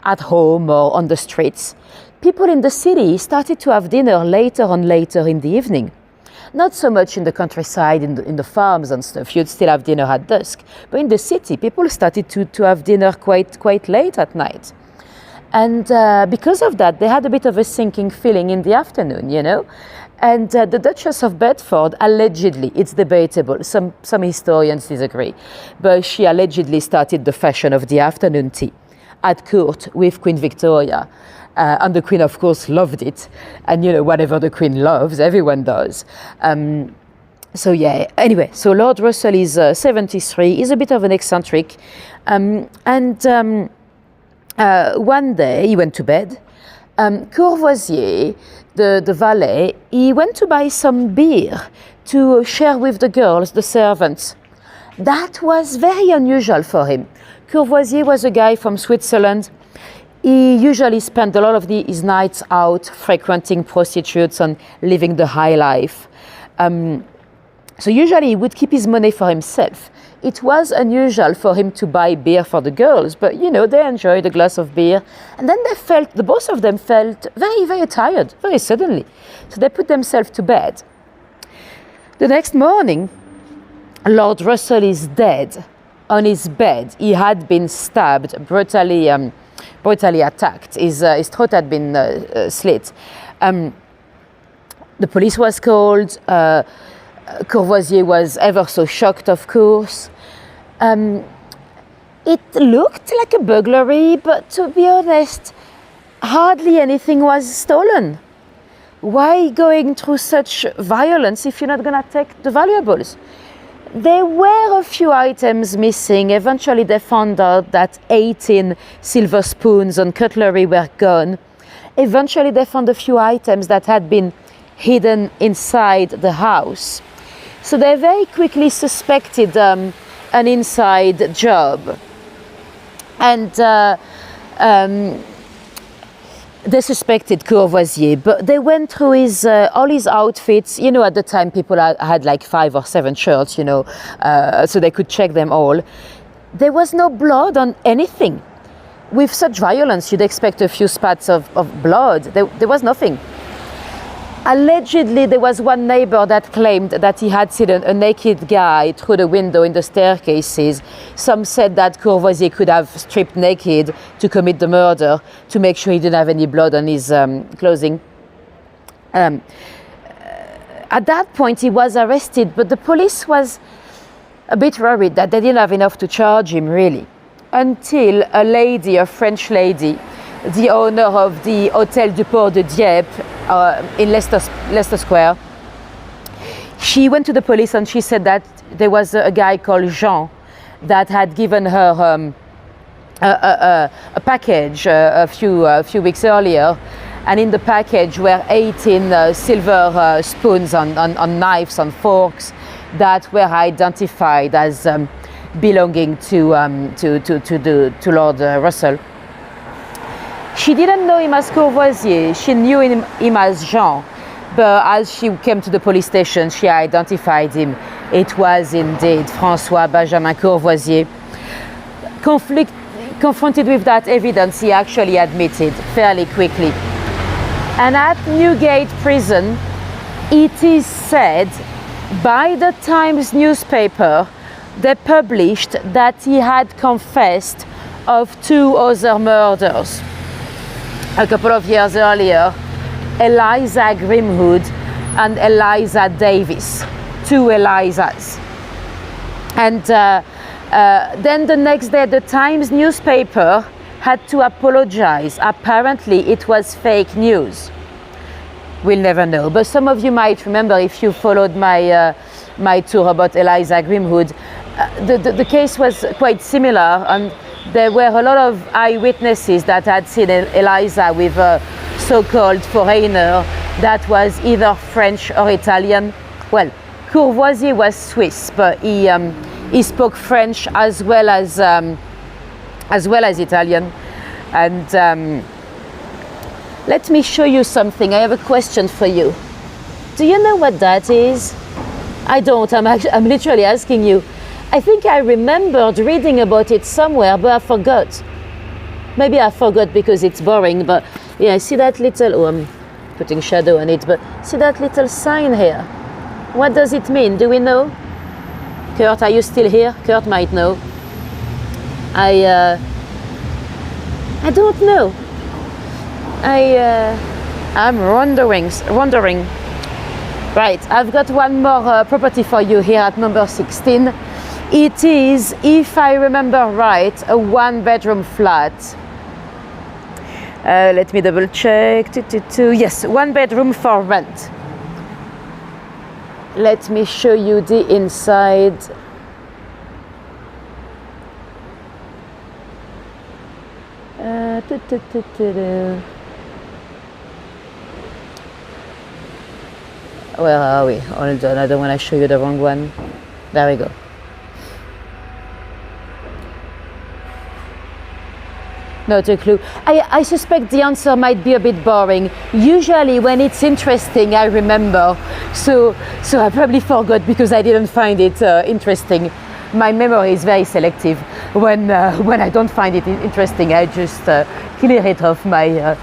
at home or on the streets, people in the city started to have dinner later in the evening. Not so much in the countryside, in the farms and stuff. You'd still have dinner at dusk. But in the city, people started to have dinner quite late at night. And because of that, they had a bit of a sinking feeling in the afternoon, you know. And the Duchess of Bedford allegedly, it's debatable, some historians disagree, but she allegedly started the fashion of the afternoon tea at court with Queen Victoria. And the Queen, of course, loved it. And, you know, whatever the Queen loves, everyone does. So, yeah, anyway, so Lord Russell is 73. He's a bit of an eccentric. One day, he went to bed. Courvoisier, the valet, he went to buy some beer to share with the girls, the servants. That was very unusual for him. Courvoisier was a guy from Switzerland. He usually spent a lot of his nights out frequenting prostitutes and living the high life. So usually he would keep his money for himself. It was unusual for him to buy beer for the girls, but you know, they enjoyed a glass of beer. And then the both of them felt very, very tired, very suddenly. So they put themselves to bed. The next morning, Lord Russell is dead on his bed. He had been stabbed, brutally attacked. His throat had been slit. The police was called. Courvoisier was ever so shocked, of course. It looked like a burglary, but to be honest, hardly anything was stolen. Why going through such violence if you're not going to take the valuables? There were a few items missing. Eventually they found out that 18 silver spoons and cutlery were gone. Eventually they found a few items that had been hidden inside the house. So they very quickly suspected an inside job. And they suspected Courvoisier, but they went through his all his outfits. You know, at the time people had like 5 or 7 shirts, you know, so they could check them all. There was no blood on anything. With such violence, you'd expect a few spats of blood. There was nothing. Allegedly, there was one neighbor that claimed that he had seen a naked guy through the window in the staircases. Some said that Courvoisier could have stripped naked to commit the murder to make sure he didn't have any blood on his clothing. At that point, he was arrested, but the police was a bit worried that they didn't have enough to charge him, really, until a lady, a French lady, the owner of the Hôtel du Port de Dieppe in Leicester Square. She went to the police and she said that there was a guy called Jean that had given her a package a few weeks earlier, and in the package were 18 silver spoons on knives and forks that were identified as belonging to Lord Russell. She didn't know him as Courvoisier, she knew him as Jean, but as she came to the police station, she identified him. It was indeed François Benjamin Courvoisier. Confronted with that evidence, he actually admitted fairly quickly. And at Newgate Prison, it is said by the Times newspaper, they published that he had confessed of 2 other murders. A couple of years earlier, Eliza Grimwood and Eliza Davis, 2 Elizas. And then the next day, the Times newspaper had to apologize. Apparently, it was fake news. We'll never know. But some of you might remember, if you followed my tour about Eliza Grimwood, the case was quite similar, and there were a lot of eyewitnesses that had seen Eliza with a so-called foreigner that was either French or Italian. Well, Courvoisier was Swiss, but he spoke French as well as Italian. And let me show you something. I have a question for you. Do you know what that is? I don't. I'm literally asking you. I think I remembered reading about it somewhere, but I forgot. Maybe I forgot because it's boring, but yeah, see that little, oh, I'm putting shadow on it, but see that little sign here? What does it mean? Do we know? Kurt, are you still here? Kurt might know. I don't know. I'm wondering. Right, I've got one more property for you here at number 16. It is, if I remember right, a 1-bedroom flat. Let me double check. Yes, 1 bedroom for rent. Let me show you the inside. Where are we? Hold on, I don't want to show you the wrong one. There we go. Not a clue. I suspect the answer might be a bit boring. Usually when it's interesting, I remember. So I probably forgot because I didn't find it interesting. My memory is very selective. When I don't find it interesting, I just clear it off my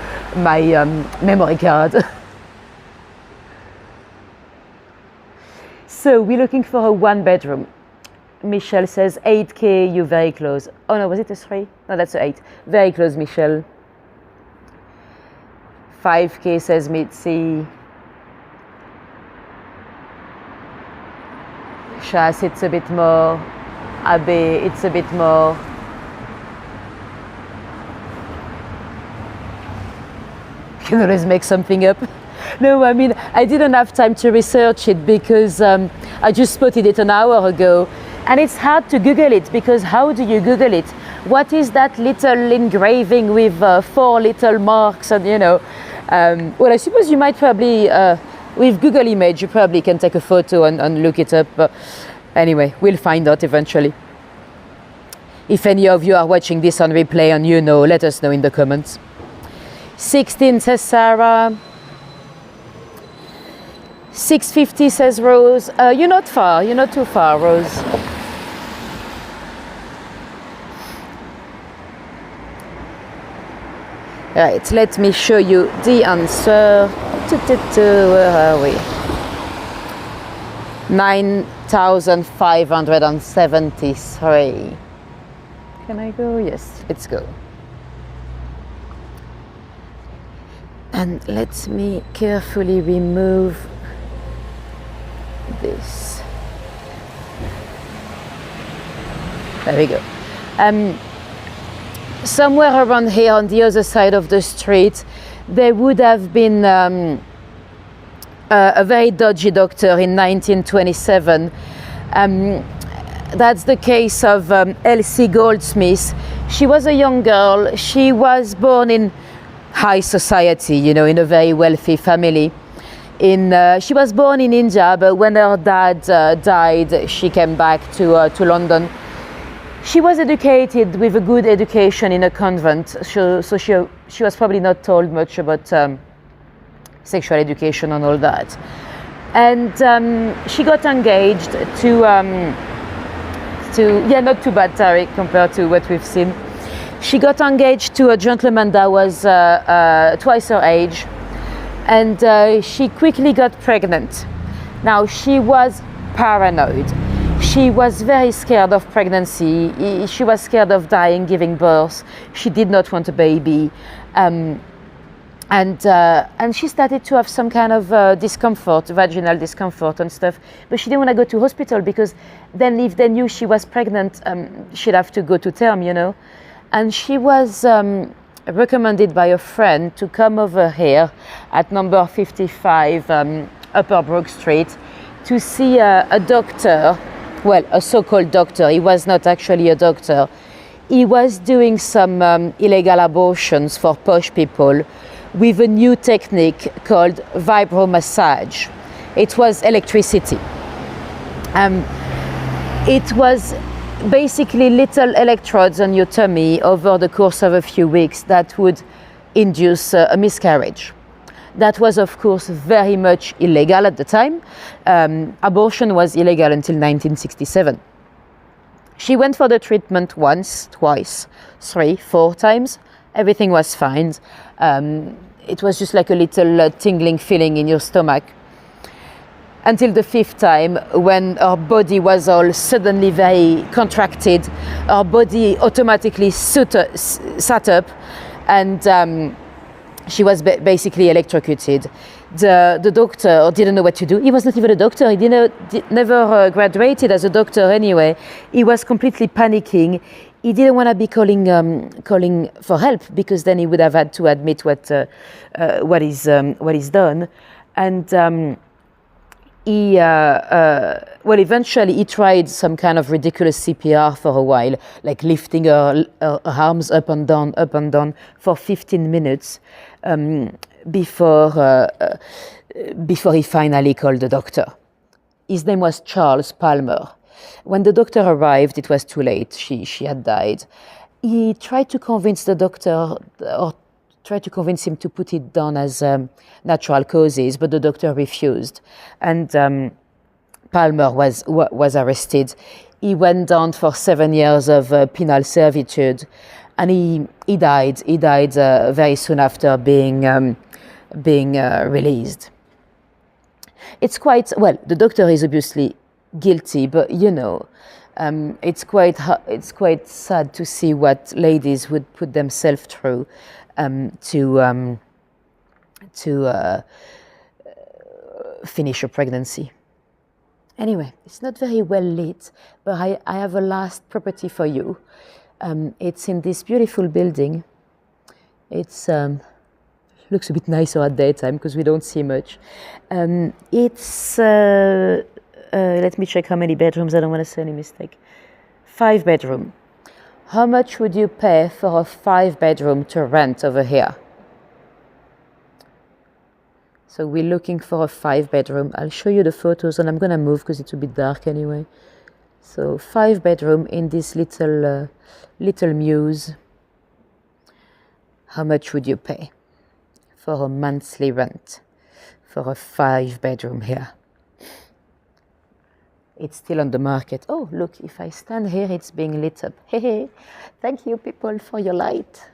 memory card. So we're looking for a 1-bedroom. Michelle says 8K, you very close. Oh no, was it a 3? No, that's a 8. Very close, Michelle. 5K says Mitzi. Chas, it's a bit more. Abe, it's a bit more. You can always make something up. No, I mean, I didn't have time to research it because I just spotted it an hour ago. And it's hard to Google it because how do you Google it? What is that little engraving with 4 little marks and, well, I suppose you might probably, with Google Image, you probably can take a photo and look it up. But anyway, we'll find out eventually. If any of you are watching this on replay and you know, let us know in the comments. 16 says Sarah. 650 says Rose. You're not far, you're not too far, Rose. Right, let me show you the answer. Where are we? 9,573. Can I go? Yes, let's go. And let me carefully remove this. There we go. Somewhere around here on the other side of the street, there would have been a very dodgy doctor in 1927. That's the case of Elsie Goldsmith. She was a young girl. She was born in high society, in a very wealthy family. She was born in India, but when her dad died, she came back to London. She was educated with a good education in a convent, so she was probably not told much about sexual education and all that. And she got engaged to not too bad, Tariq, compared to what we've seen. She got engaged to a gentleman that was twice her age, and she quickly got pregnant. Now, she was paranoid. She was very scared of pregnancy. She was scared of dying, giving birth. She did not want a baby. And she started to have some kind of discomfort, vaginal discomfort and stuff. But she didn't want to go to hospital because then if they knew she was pregnant, she'd have to go to term, And she was recommended by a friend to come over here at number 55 Upper Brook Street to see a doctor. Well, a so-called doctor. He was not actually a doctor. He was doing some illegal abortions for posh people with a new technique called vibromassage. It was electricity. It was basically little electrodes on your tummy over the course of a few weeks that would induce a miscarriage. That was, of course, very much illegal at the time. Abortion was illegal until 1967. She went for the treatment once, twice, 3, 4 times. Everything was fine. It was just like a little tingling feeling in your stomach. Until the 5th time, when her body was all suddenly very contracted, her body automatically sat up, and she was basically electrocuted. The doctor didn't know what to do. He was not even a doctor. He never graduated as a doctor anyway. He was completely panicking. He didn't want to be calling for help because then he would have had to admit what he's done. And eventually he tried some kind of ridiculous CPR for a while, like lifting her arms up and down for 15 minutes before he finally called the doctor. His name was Charles Palmer. When the doctor arrived, it was too late. She had died. He tried to convince the doctor, or tried to convince him to put it down as natural causes, but the doctor refused. And Palmer was arrested. He went down for 7 years of penal servitude, and he died. He died very soon after being released. It's quite, well, the doctor is obviously guilty, but it's quite sad to see what ladies would put themselves through to finish a pregnancy. Anyway, it's not very well lit, but I have a last property for you. It's in this beautiful building. It's looks a bit nicer at daytime because we don't see much. It's, let me check how many bedrooms, I don't want to say any mistake. 5 bedroom. How much would you pay for a 5 bedroom to rent over here? So we're looking for a 5 bedroom. I'll show you the photos and I'm gonna move because it's a bit dark anyway. So 5 bedroom in this little mews. How much would you pay for a monthly rent for a 5 bedroom here? It's still on the market. Oh, look, if I stand here, it's being lit up. Hey, hey, thank you people for your light.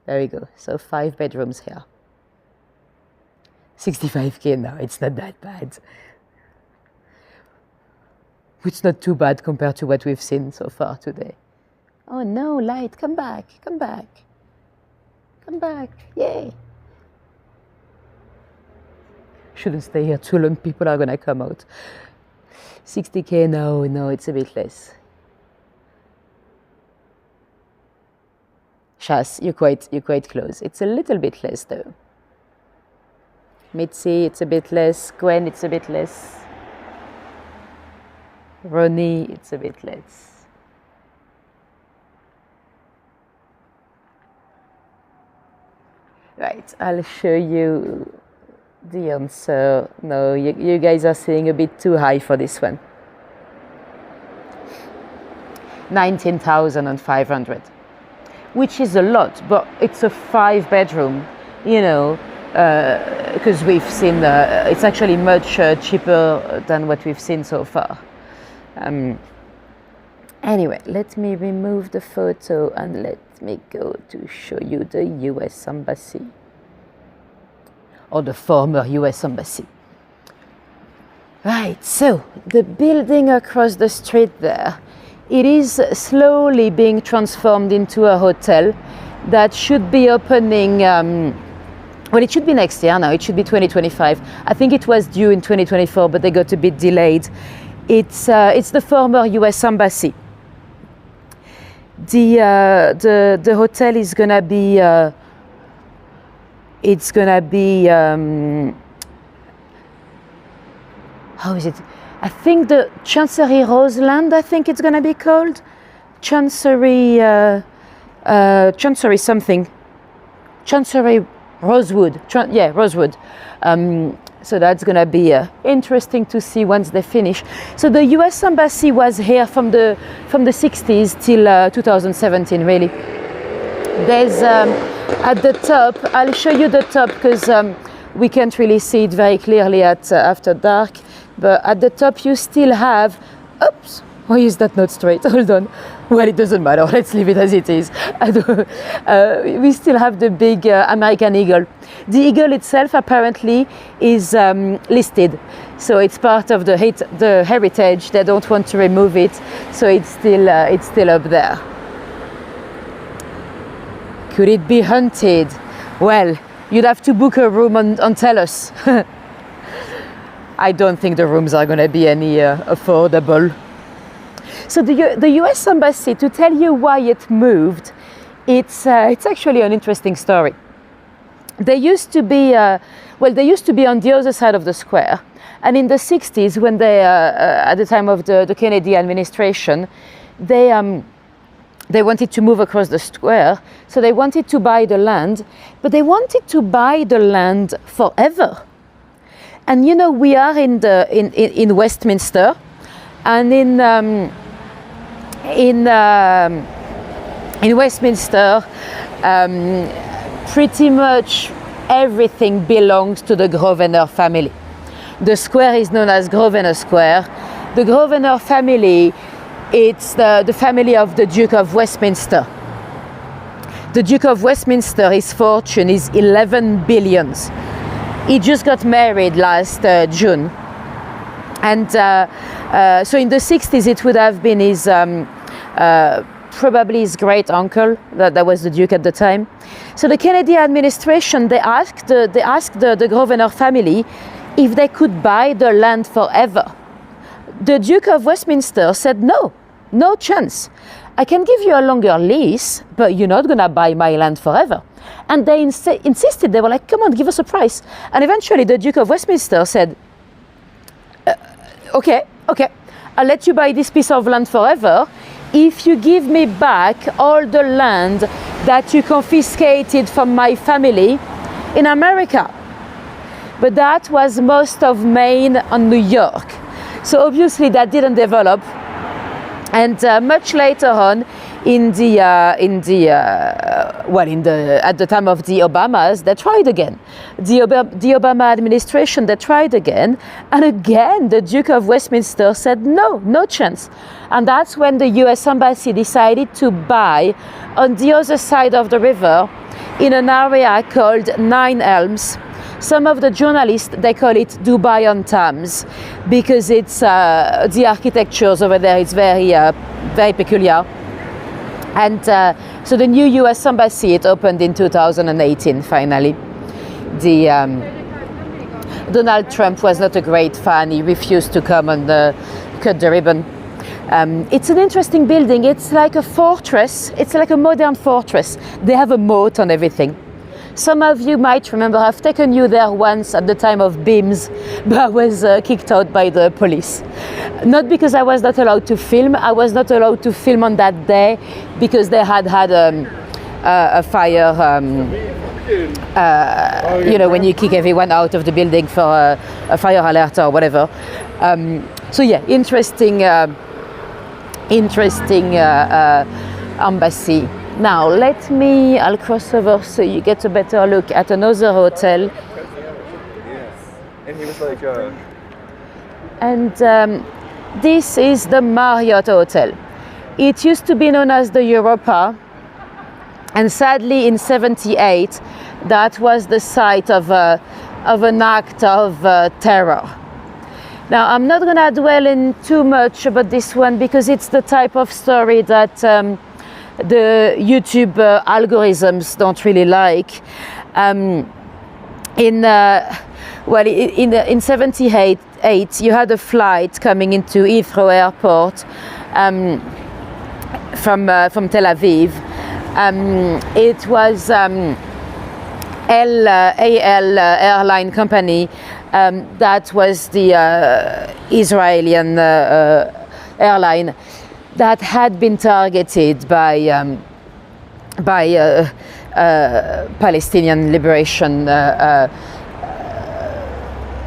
There we go. So 5 bedrooms here. 65K now, it's not that bad. It's not too bad compared to what we've seen so far today. Oh no, light, come back, come back. Come back, yay. Shouldn't stay here too long, people are gonna come out. 60K, no, it's a bit less. Shas, you're quite close. It's a little bit less though. Mitzi, it's a bit less. Gwen, it's a bit less. Ronnie, it's a bit less. Right, I'll show you the answer. No, you guys are saying a bit too high for this one. 19,500, which is a lot, but it's a 5 bedroom, you know, because we've seen it's actually much cheaper than what we've seen so far. Anyway, let me remove the photo and let me go to show you the US Embassy. Or the former US Embassy. Right, so the building across the street there, it is slowly being transformed into a hotel that should be opening, well, it should be next year now, it should be 2025. I think it was due in 2024, but they got a bit delayed. It's the former US Embassy. The hotel is gonna be, how is it? I think the Chancery Roseland, I think it's gonna be called. Chancery something. Chancery Rosewood, Rosewood. So that's gonna be interesting to see once they finish. So the US Embassy was here from the 60s till 2017, really. There's at the top, I'll show you the top because we can't really see it very clearly after dark, but at the top you still have, oops, why is that not straight? Hold on. Well, it doesn't matter, let's leave it as it is. We still have the big American eagle. The eagle itself apparently is listed, so it's part of the heritage. They don't want to remove it, so it's still up there. Could it be haunted? Well, you'd have to book a room and tell us. I don't think the rooms are going to be any affordable. So the US Embassy, to tell you why it moved, it's actually an interesting story. They used to be, they used to be on the other side of the square. And in the 60s, when they, at the time of the Kennedy administration, they wanted to move across the square, so they wanted to buy the land, but they wanted to buy the land forever. And you know, we are in Westminster, and in Westminster, pretty much everything belongs to the Grosvenor family. The square is known as Grosvenor Square. The Grosvenor family, it's the family of the Duke of Westminster. The Duke of Westminster, his fortune is 11 billions. He just got married last June. And so in the 60s, it would have been his, probably his great uncle, that was the Duke at the time. So the Kennedy administration, they asked the Grosvenor family if they could buy the land forever. The Duke of Westminster said no chance. I can give you a longer lease, but you're not going to buy my land forever. And they insisted. They were like, come on, give us a price. And eventually the Duke of Westminster said, okay, I'll let you buy this piece of land forever if you give me back all the land that you confiscated from my family in America. But that was most of Maine and New York. So obviously that didn't develop. And much later on, at the time of the Obamas, they tried again. The Obama administration, they tried again, and again the Duke of Westminster said no chance. And that's when the U.S. Embassy decided to buy on the other side of the river, in an area called Nine Elms. Some of the journalists, they call it Dubai on Thames, because it's the architectures over there is very peculiar. And so the new U.S. Embassy, it opened in 2018, finally. Donald Trump was not a great fan. He refused to come and cut the ribbon. It's an interesting building. It's like a fortress. It's like a modern fortress. They have a moat on everything. Some of you might remember I've taken you there once at the time of BIMS, but I was kicked out by the police. Not because I was not allowed to film. I was not allowed to film on that day because they had a fire, when you kick everyone out of the building for a fire alert or whatever. So yeah, interesting embassy. Now I'll cross over so you get a better look at another hotel. Yes. And he was like, And this is the Marriott Hotel. It used to be known as the Europa, and sadly in '78 that was the site of an act of terror. Now I'm not going to dwell in too much about this one because it's the type of story that the YouTube algorithms don't really like. In '78, you had a flight coming into Heathrow Airport from Tel Aviv. It was AL airline company. That was the Israeli airline that had been targeted by Palestinian liberation.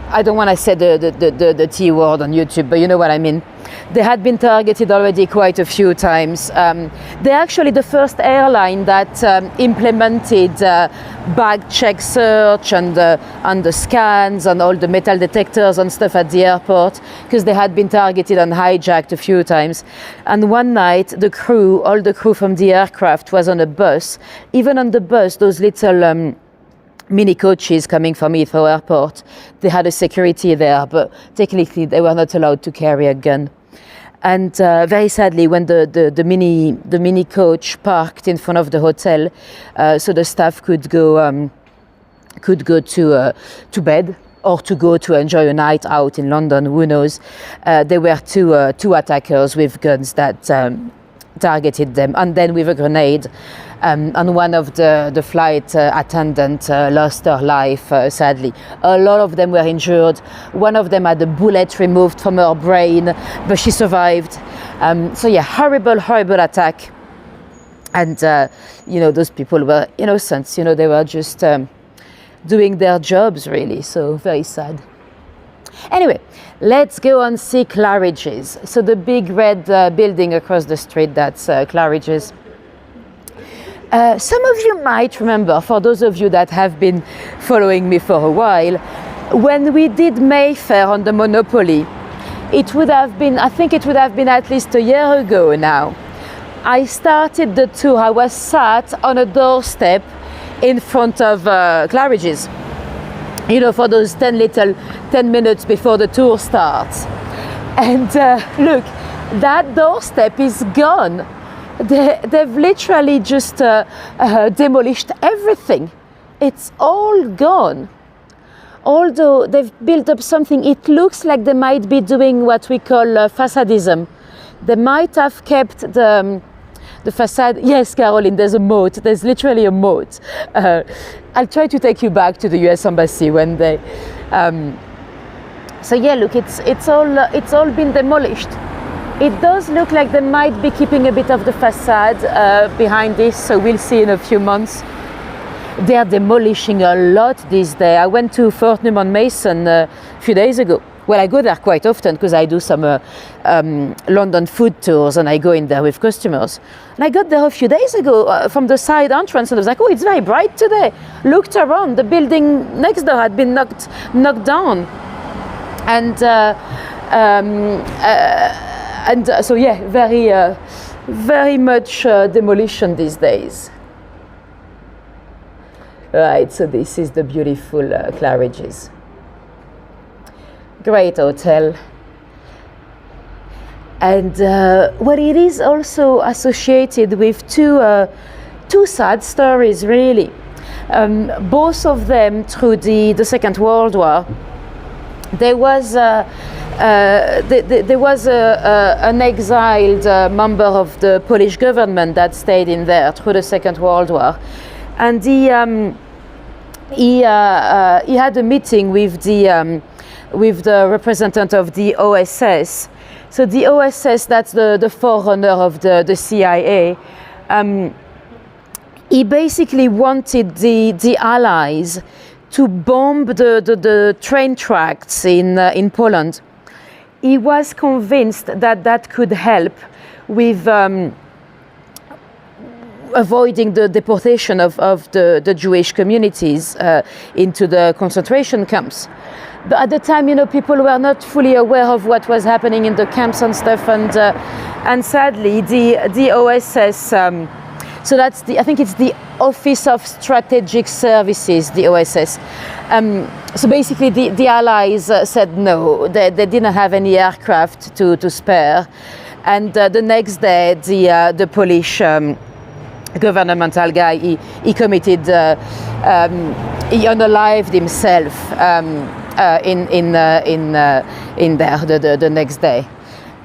I don't want to say the T word on YouTube, but you know what I mean. They had been targeted already quite a few times. They're actually the first airline that implemented bag check search and the scans and all the metal detectors and stuff at the airport, because they had been targeted and hijacked a few times. And one night, all the crew from the aircraft was on a bus. Even on the bus, those little mini coaches coming from Heathrow Airport, they had a security there, but technically they were not allowed to carry a gun. And very sadly, when the mini coach parked in front of the hotel, so the staff could go to bed or to go to enjoy a night out in London, who knows? There were two attackers with guns that targeted them, and then with a grenade. And one of the flight attendants lost her life, sadly. A lot of them were injured. One of them had a bullet removed from her brain, but she survived. So yeah, horrible attack. And, those people were innocent. They were just doing their jobs, really. So very sad. Anyway, let's go and see Claridge's. So the big red building across the street, that's Claridge's. Some of you might remember, for those of you that have been following me for a while, when we did Mayfair on the Monopoly, it would have been at least a year ago now. I started the tour. I was sat on a doorstep in front of Claridge's, for those 10 minutes before the tour starts. And look, that doorstep is gone. They've literally just demolished everything. It's all gone. Although they've built up something, it looks like they might be doing what we call facadism. They might have kept the the facade. Yes, Caroline, there's a moat. There's literally a moat. I'll try to take you back to the U.S. Embassy one day. So yeah, look, it's all been demolished. It does look like they might be keeping a bit of the facade behind this, so we'll see in a few months. They are demolishing a lot these days. I went to Fort Newman Mason a few days ago. Well, I go there quite often because I do some London food tours, and I go in there with customers. And I got there a few days ago from the side entrance, and I was like, oh, it's very bright today. Looked around, the building next door had been knocked down. And so yeah, very much demolition these days. Right, so this is the beautiful Claridge's. Great hotel. And well, it is also associated with two sad stories, really. Both of them through the Second World War. There was an exiled member of the Polish government that stayed in there through the Second World War, and he had a meeting with the representative of the OSS. So the OSS, that's the forerunner of the CIA. He basically wanted the Allies to bomb the train tracks in Poland. He was convinced that could help with avoiding the deportation of the Jewish communities into the concentration camps. But at the time, people were not fully aware of what was happening in the camps and stuff, and sadly, the OSS. So that's I think it's the Office of Strategic Services, the OSS. So basically, the Allies said no. They didn't have any aircraft to spare, and the next day, the Polish governmental guy he committed he unalived himself in there the next day.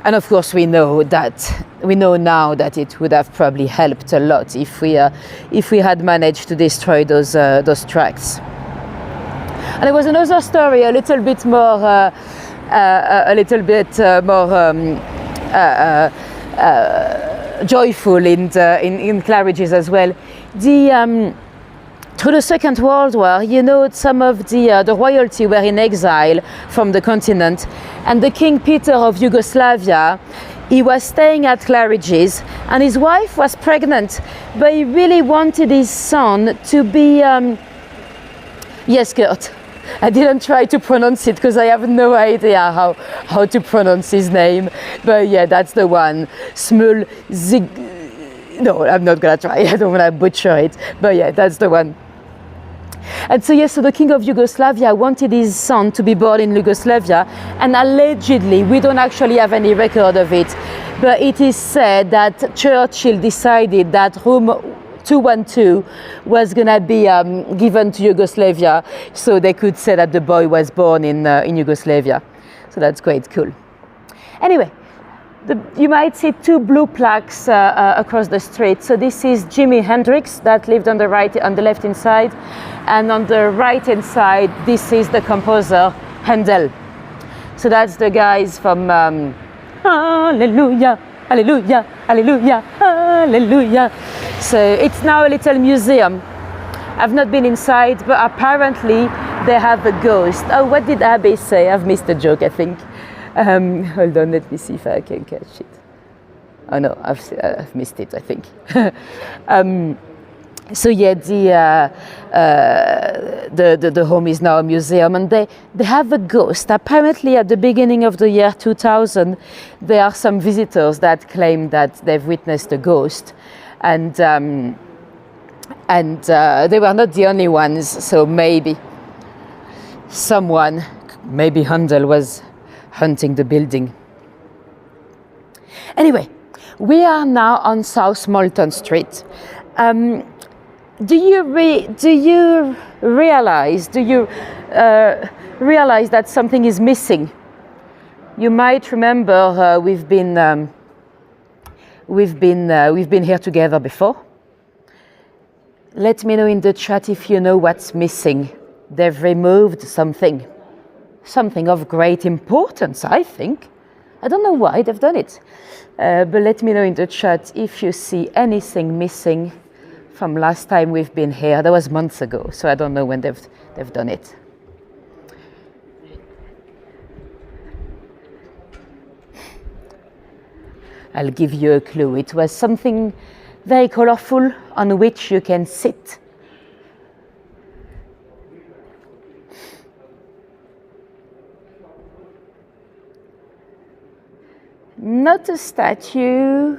And of course, we know now that it would have probably helped a lot if we had managed to destroy those tracks. And there was another story, a little bit more joyful in Claridge's as well. Through the Second World War, some of the royalty were in exile from the continent, and the King Peter of Yugoslavia, he was staying at Claridge's, and his wife was pregnant, but he really wanted his son to be, yes, Kurt, I didn't try to pronounce it because I have no idea how to pronounce his name, but yeah, that's the one, Smul Zig. No, I'm not gonna try, I don't wanna butcher it, but yeah, that's the one. And so yes, so the King of Yugoslavia wanted his son to be born in Yugoslavia, and allegedly, we don't actually have any record of it, but it is said that Churchill decided that room 212 was gonna be given to Yugoslavia, so they could say that the boy was born in Yugoslavia. So that's quite cool. Anyway, you might see two blue plaques across the street. So this is Jimi Hendrix that lived on the left hand side, and on the right hand side, this is the composer Handel. So that's the guys from Hallelujah, Hallelujah, Hallelujah, Hallelujah. So it's now a little museum. I've not been inside, but apparently they have a ghost. Oh, what did Abbe say? I've missed a joke, I think. Hold on, let me see if I can catch it. Oh no, I've missed it, I think. So yeah, the home is now a museum, and they have a ghost. Apparently, at the beginning of the year 2000, there are some visitors that claim that they've witnessed a ghost, and they were not the only ones. So maybe someone, maybe Handel, was hunting the building. Anyway, we are now on South Molton Street. Do you realize that something is missing? You might remember we've been we've been here together before. Let me know in the chat if you know what's missing. They've removed something of great importance, I think. I don't know why they've done it, but let me know in the chat if you see anything missing from last time we've been here. That was months ago, so I don't know when they've done it. I'll give you a clue. It was something very colorful on which you can sit. Not a statue.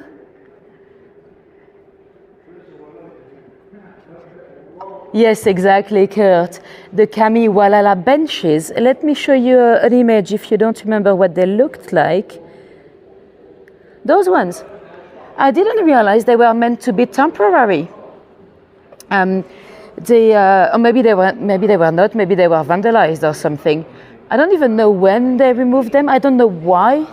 Yes, exactly, Kurt. The Kamiwalala benches. Let me show you an image if you don't remember what they looked like. Those ones. I didn't realize they were meant to be temporary. Or maybe they were not. Maybe they were vandalized or something. I don't even know when they removed them. I don't know why.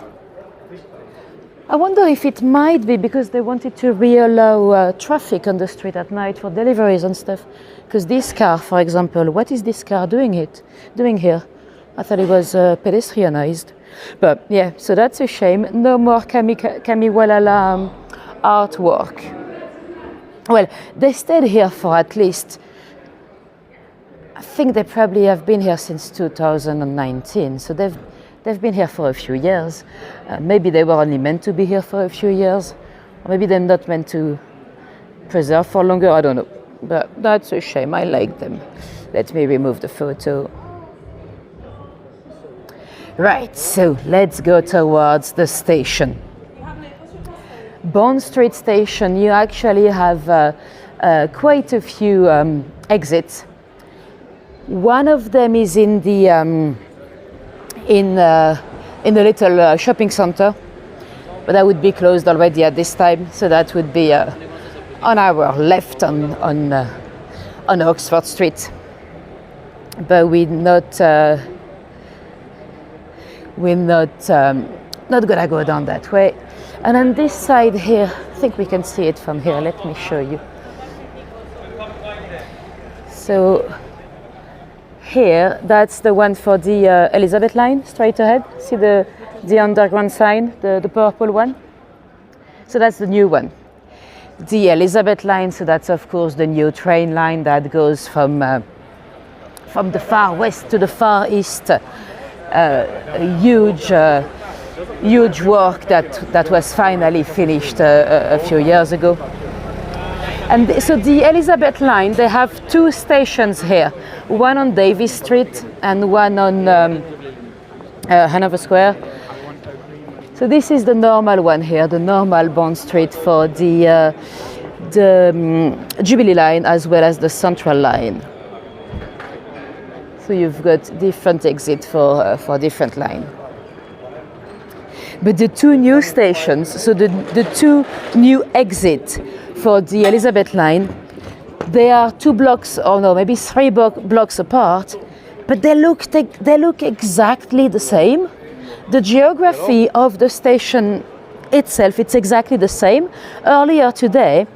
I wonder if it might be because they wanted to re-allow traffic on the street at night for deliveries and stuff. Because this car, for example, what is this car doing here? I thought it was pedestrianized. But yeah, so that's a shame. No more Kamiwalala artwork. Well, they stayed here for at least, I think they probably have been here since 2019. So they've been here for a few years. Maybe they were only meant to be here for a few years. Or maybe they're not meant to preserve for longer, I don't know. But that's a shame, I like them. Let me remove the photo. Right, so let's go towards the station. Bond Street Station, you actually have quite a few exits. One of them is in the little shopping center, but that would be closed already at this time, so that would be on our left on Oxford Street. But we're not gonna go down that way. And on this side here, I think we can see it from here. Let me show you. So here, that's the one for the Elizabeth line, straight ahead. See the underground sign, the purple one? So that's the new one. The Elizabeth line, so that's of course the new train line that goes from the far west to the far east. A huge work that was finally finished a few years ago. And so the Elizabeth line, they have two stations here, one on Davis Street and one on Hanover Square. So this is the normal one here, the normal Bond Street for the Jubilee line as well as the Central line. So you've got different exits for different line. But the two new stations, so the two new exits for the Elizabeth line, they are 2 blocks, or no, maybe 3 blocks apart, but they look exactly the same. The geography of the station itself, it's exactly the same. Earlier today,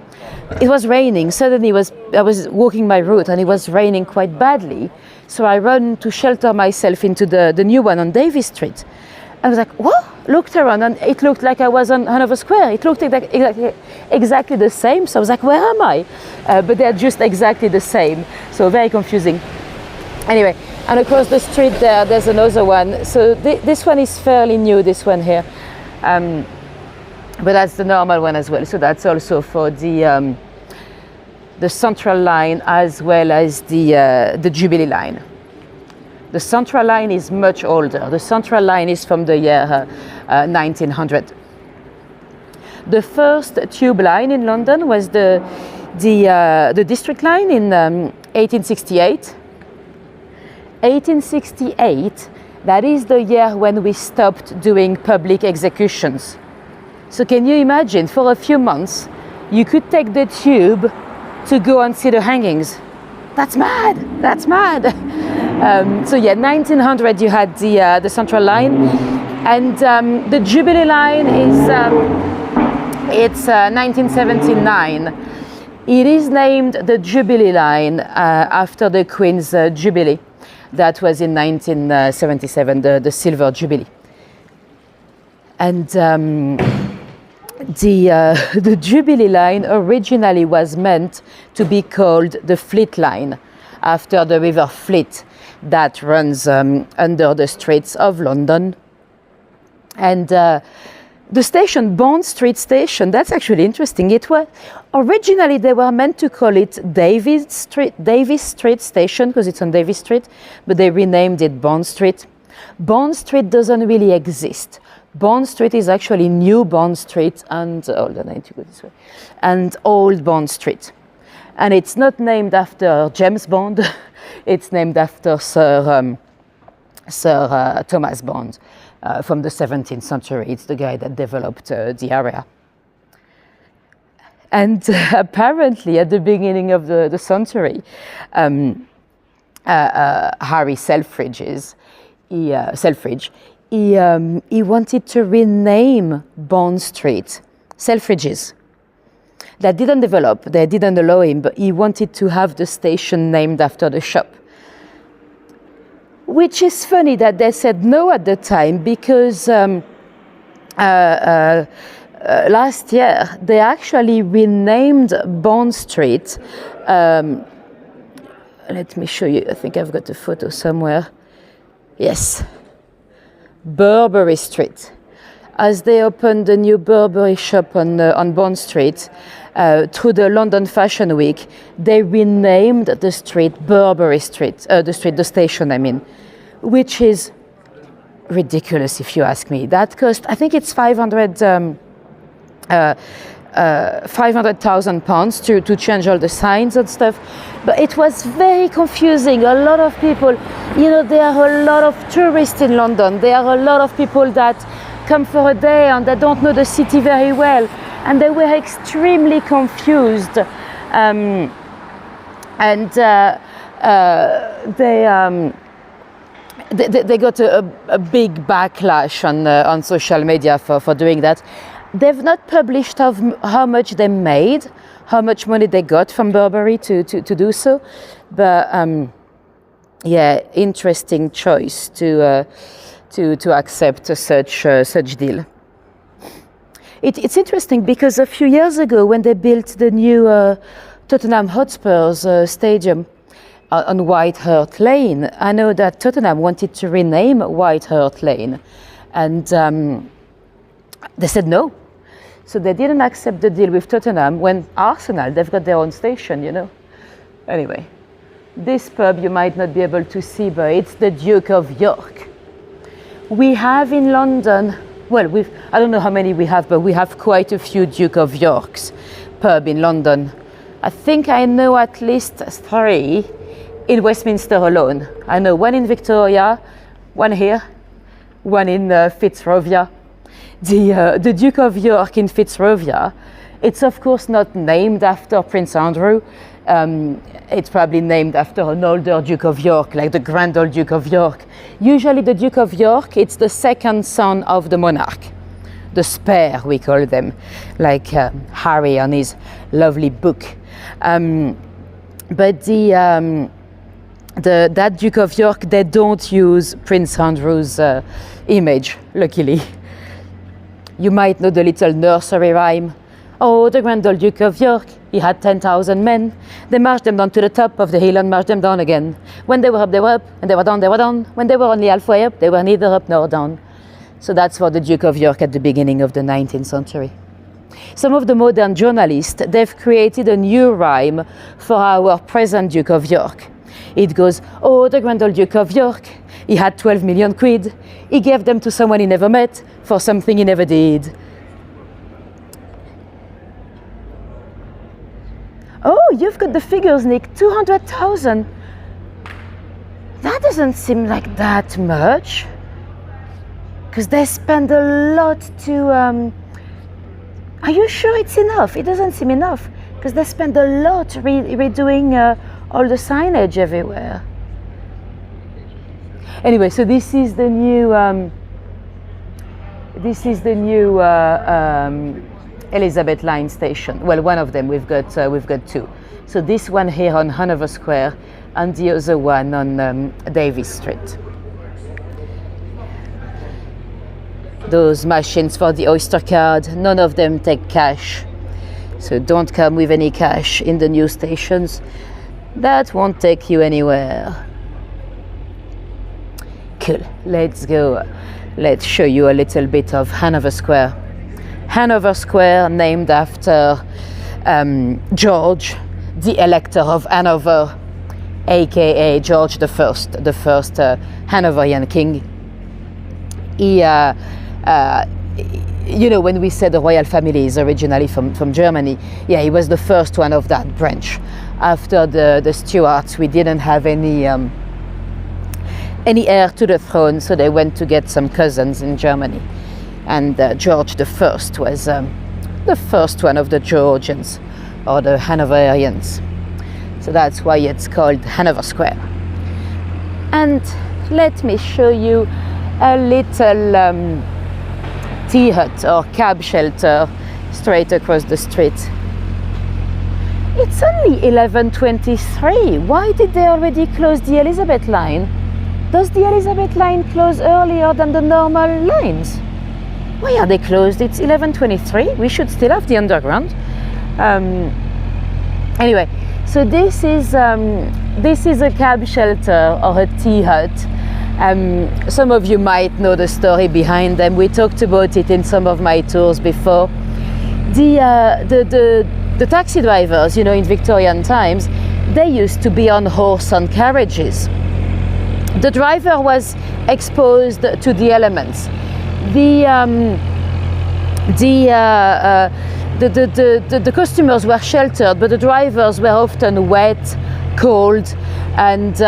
it was raining. Suddenly I was walking my route and it was raining quite badly. So I ran to shelter myself into the new one on Davis Street. I was like, what? Looked around and it looked like I was on Hanover Square. It looked exactly the same. So I was like, where am I? But they're just exactly the same. So very confusing. Anyway, and across the street there's another one. So this one is fairly new, this one here. But that's the normal one as well. So that's also for the Central line as well as the Jubilee line. The Central line is much older. The Central line is from the year 1900. The first tube line in London was the District line in 1868. 1868, that is the year when we stopped doing public executions. So can you imagine, for a few months, you could take the tube to go and see the hangings. That's mad, that's mad. So yeah, 1900 you had the Central line, and the Jubilee line It's 1979. It is named the Jubilee Line after the Queen's Jubilee. That was in 1977, the Silver Jubilee. And the Jubilee Line originally was meant to be called the Fleet Line, after the River Fleet that runs under the streets of London. And the station, Bond Street Station, that's actually interesting. It was originally they were meant to call it Davis Street Station because it's on Davis Street, but they renamed it Bond Street. Bond Street doesn't really exist. Bond Street is actually New Bond Street and and Old Bond Street. And it's not named after James Bond, it's named after Sir Thomas Bond from the 17th century. It's the guy that developed the area. And apparently at the beginning of the century, Harry Selfridge, he wanted to rename Bond Street, Selfridges. That didn't develop, they didn't allow him, but he wanted to have the station named after the shop. Which is funny that they said no at the time, because last year they actually renamed Bond Street. Let me show you, I think I've got a photo somewhere. Yes, Burberry Street. As they opened the new Burberry shop on Bond Street, through the London Fashion Week, they renamed the street Burberry Street, the station, I mean, which is ridiculous if you ask me. That cost, I think it's £500,000 to change all the signs and stuff, but it was very confusing. A lot of people, you know, there are a lot of tourists in London. There are a lot of people that come for a day and they don't know the city very well, and they were extremely confused. They got a big backlash on social media for doing that. They've not published how much they made, how much money they got from Burberry to do so, but yeah, interesting choice to accept such deal. It's interesting because a few years ago when they built the new Tottenham Hotspur's stadium on White Hart Lane, I know that Tottenham wanted to rename White Hart Lane, and they said no. So they didn't accept the deal with Tottenham when Arsenal, they've got their own station, you know. Anyway, this pub you might not be able to see, but it's the Duke of York. We have in London, well, I don't know how many we have, but we have quite a few Duke of York's pub in London. I think I know at least 3 in Westminster alone. I know one in Victoria, one here, one in Fitzrovia. The Duke of York in Fitzrovia, it's of course not named after Prince Andrew. It's probably named after an older Duke of York, like the Grand Old Duke of York. Usually the Duke of York, it's the second son of the monarch. The spare, we call them, like Harry on his lovely book. But that Duke of York, they don't use Prince Andrew's image, luckily. You might know the little nursery rhyme. Oh, the Grand Old Duke of York, he had 10,000 men. They marched them down to the top of the hill and marched them down again. When they were up, they were up, and they were down, they were down. When they were only halfway up, they were neither up nor down. So that's for the Duke of York at the beginning of the 19th century. Some of the modern journalists, they've created a new rhyme for our present Duke of York. It goes, oh, the Grand Old Duke of York, he had 12 million quid. He gave them to someone he never met for something he never did. Oh, you've got the figures, Nick, 200,000. That doesn't seem like that much. Because they spend a lot to... Are you sure it's enough? It doesn't seem enough. Because they spend a lot redoing all the signage everywhere. Anyway, so this is the new Elizabeth Line station. Well, one of them, we've got two. So this one here on Hanover Square and the other one on Davis Street. Those machines for the Oyster card, none of them take cash. So don't come with any cash in the new stations. That won't take you anywhere. Cool, let's go. Let's show you a little bit of Hanover Square. Hanover Square, named after George, the Elector of Hanover, aka George the first Hanoverian king. He, you know, when we said the royal family is originally from Germany, yeah, he was the first one of that branch. After the Stuarts, we didn't have any heir to the throne, so they went to get some cousins in Germany. And George the First was the first one of the Georgians, or the Hanoverians. So that's why it's called Hanover Square. And let me show you a little tea hut or cab shelter straight across the street. It's only 11:23. Why did they already close the Elizabeth line? Does the Elizabeth line close earlier than the normal lines? Why are they closed? It's 11:23. We should still have the underground. Anyway, so this is a cab shelter or a tea hut. Some of you might know the story behind them. We talked about it in some of my tours before. The taxi drivers, you know, in Victorian times, they used to be on horse and carriages. The driver was exposed to the elements. The customers were sheltered, but the drivers were often wet, cold, and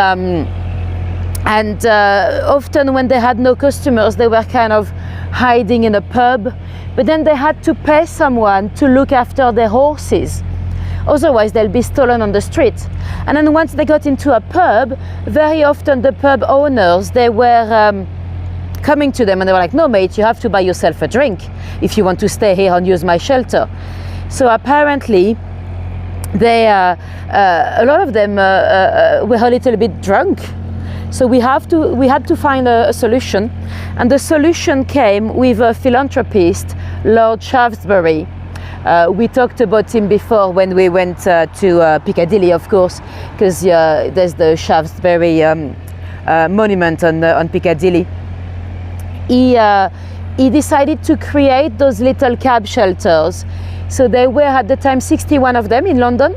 often when they had no customers, they were kind of hiding in a pub. But then they had to pay someone to look after their horses. Otherwise, they'll be stolen on the street. And then once they got into a pub, very often the pub owners, they were coming to them and they were like, no mate, you have to buy yourself a drink if you want to stay here and use my shelter. So apparently, they, a lot of them were a little bit drunk. So we had to find a solution. And the solution came with a philanthropist, Lord Shaftesbury. We talked about him before when we went to Piccadilly, of course, because there's the Shaftesbury monument on Piccadilly. He decided to create those little cab shelters. So there were at the time 61 of them in London.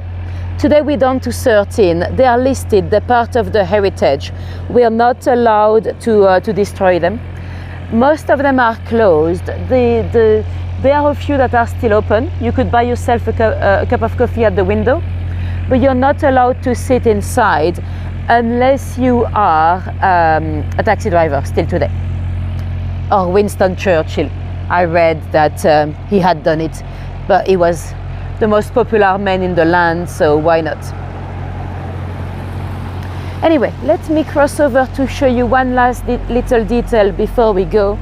Today we're down to 13. They are listed, they're part of the heritage. We are not allowed to destroy them. Most of them are closed. There are a few that are still open. You could buy yourself a cup of coffee at the window, but you're not allowed to sit inside unless you are a taxi driver still today. Or Winston Churchill. I read that he had done it, but he was the most popular man in the land, so why not? Anyway, let me cross over to show you one last little detail before we go.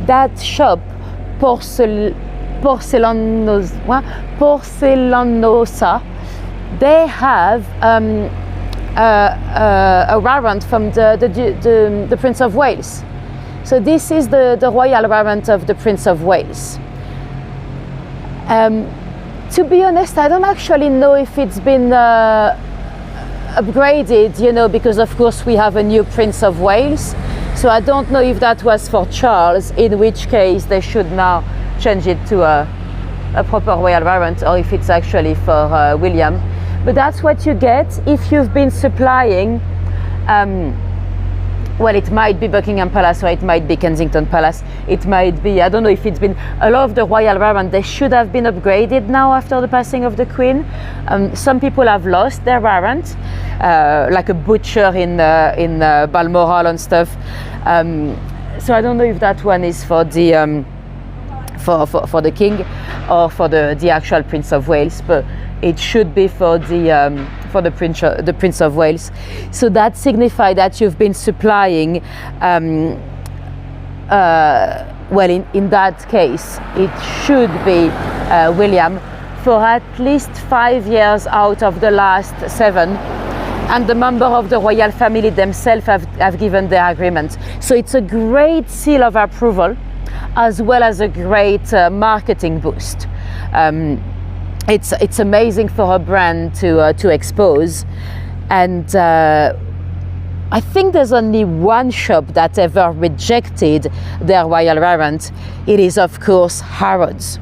That shop, Porcelanosa, they have a warrant from the Prince of Wales. So this is the royal warrant of the Prince of Wales. To be honest, I don't actually know if it's been upgraded, you know, because of course we have a new Prince of Wales. So I don't know if that was for Charles, in which case they should now change it to a proper royal warrant, or if it's actually for William. But that's what you get if you've been supplying, well, it might be Buckingham Palace or it might be Kensington Palace. It might be, I don't know if it's been, a lot of the royal warrant, they should have been upgraded now after the passing of the Queen. Some people have lost their warrant, like a butcher in Balmoral and stuff. So I don't know if that one is for the for the king or for the actual Prince of Wales, but it should be for the Prince of Wales. So that signifies that you've been supplying well, in that case, it should be William for at least 5 years out of the last 7. And the member of the royal family themselves have given their agreement. So it's a great seal of approval, as well as a great marketing boost. It's amazing for a brand to expose. And I think there's only one shop that ever rejected their royal warrant. It is, of course, Harrods.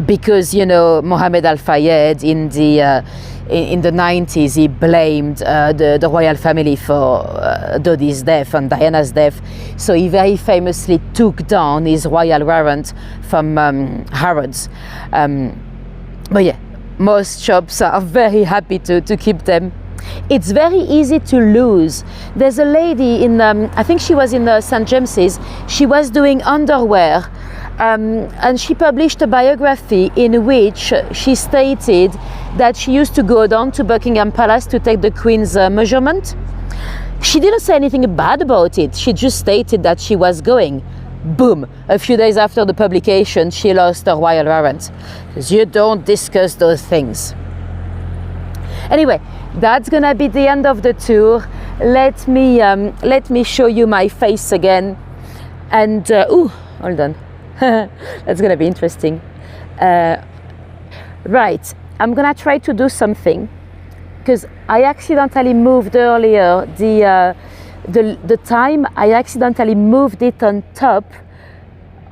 Because, you know, Mohammed Al Fayed in the 90s, he blamed the royal family for Dodi's death and Diana's death. So he very famously took down his royal warrant from Harrods. But yeah, most shops are very happy to keep them. It's very easy to lose. There's a lady in, I think she was in St. James's, she was doing underwear. And she published a biography in which she stated that she used to go down to Buckingham Palace to take the Queen's measurement. She didn't say anything bad about it. She just stated that she was going. Boom! A few days after the publication, she lost her royal warrant. Because you don't discuss those things. Anyway, that's gonna be the end of the tour. Let me show you my face again. And ooh, hold on. That's gonna be interesting. Right, I'm gonna try to do something because I accidentally moved earlier the time. I accidentally moved it on top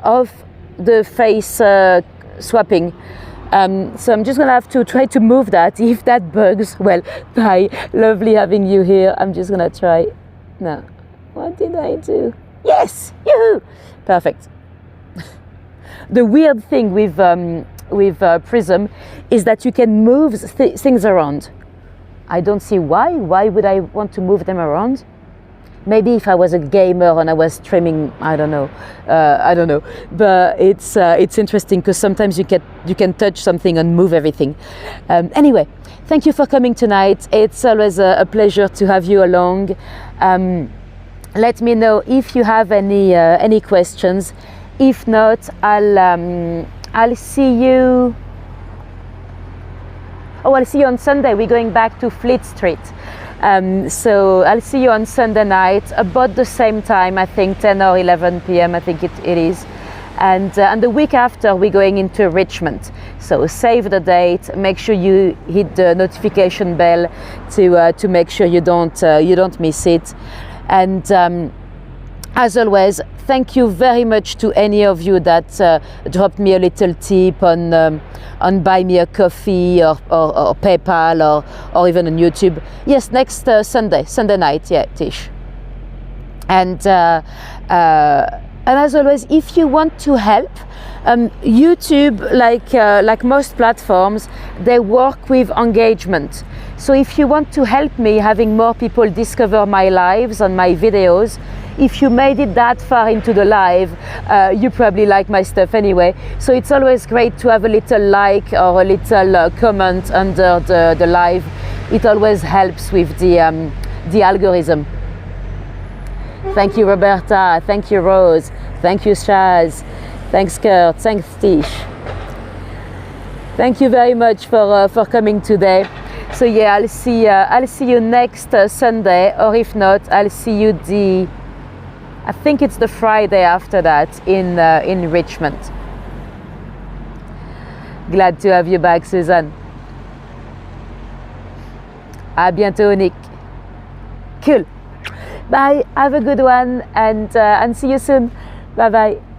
of the face swapping. So I'm just gonna have to try to move that. If that bugs, well, bye. Lovely having you here. I'm just gonna try. No, what did I do? Yes, yoo-hoo! Perfect. The weird thing with Prism is that you can move things around. I don't see why. Why would I want to move them around? Maybe if I was a gamer and I was streaming, I don't know. But it's interesting because sometimes you can touch something and move everything. Anyway, thank you for coming tonight. It's always a pleasure to have you along. Let me know if you have any questions. If not, I'll see you. Oh, I'll see you on Sunday. We're going back to Fleet Street. So I'll see you on Sunday night, about the same time, I think 10 or 11 p.m. I think it is. And the week after, we're going into Richmond. So save the date. Make sure you hit the notification bell to make sure you don't miss it. And as always, thank you very much to any of you that dropped me a little tip on buy me a coffee or PayPal or even on YouTube. Yes, next Sunday night, yeah, Tish. And as always, if you want to help, YouTube, like most platforms, they work with engagement. So if you want to help me having more people discover my lives and my videos, if you made it that far into the live, you probably like my stuff anyway. So it's always great to have a little like or a little comment under the live. It always helps with the algorithm. Thank you, Roberta. Thank you, Rose. Thank you, Shaz. Thanks, Kurt. Thanks, Tish. Thank you very much for coming today. So yeah, I'll see you next Sunday, or if not, I'll see you I think it's the Friday after that in Richmond. Glad to have you back, Suzanne. À bientôt, Nick. Cool. Bye. Have a good one, and see you soon. Bye bye.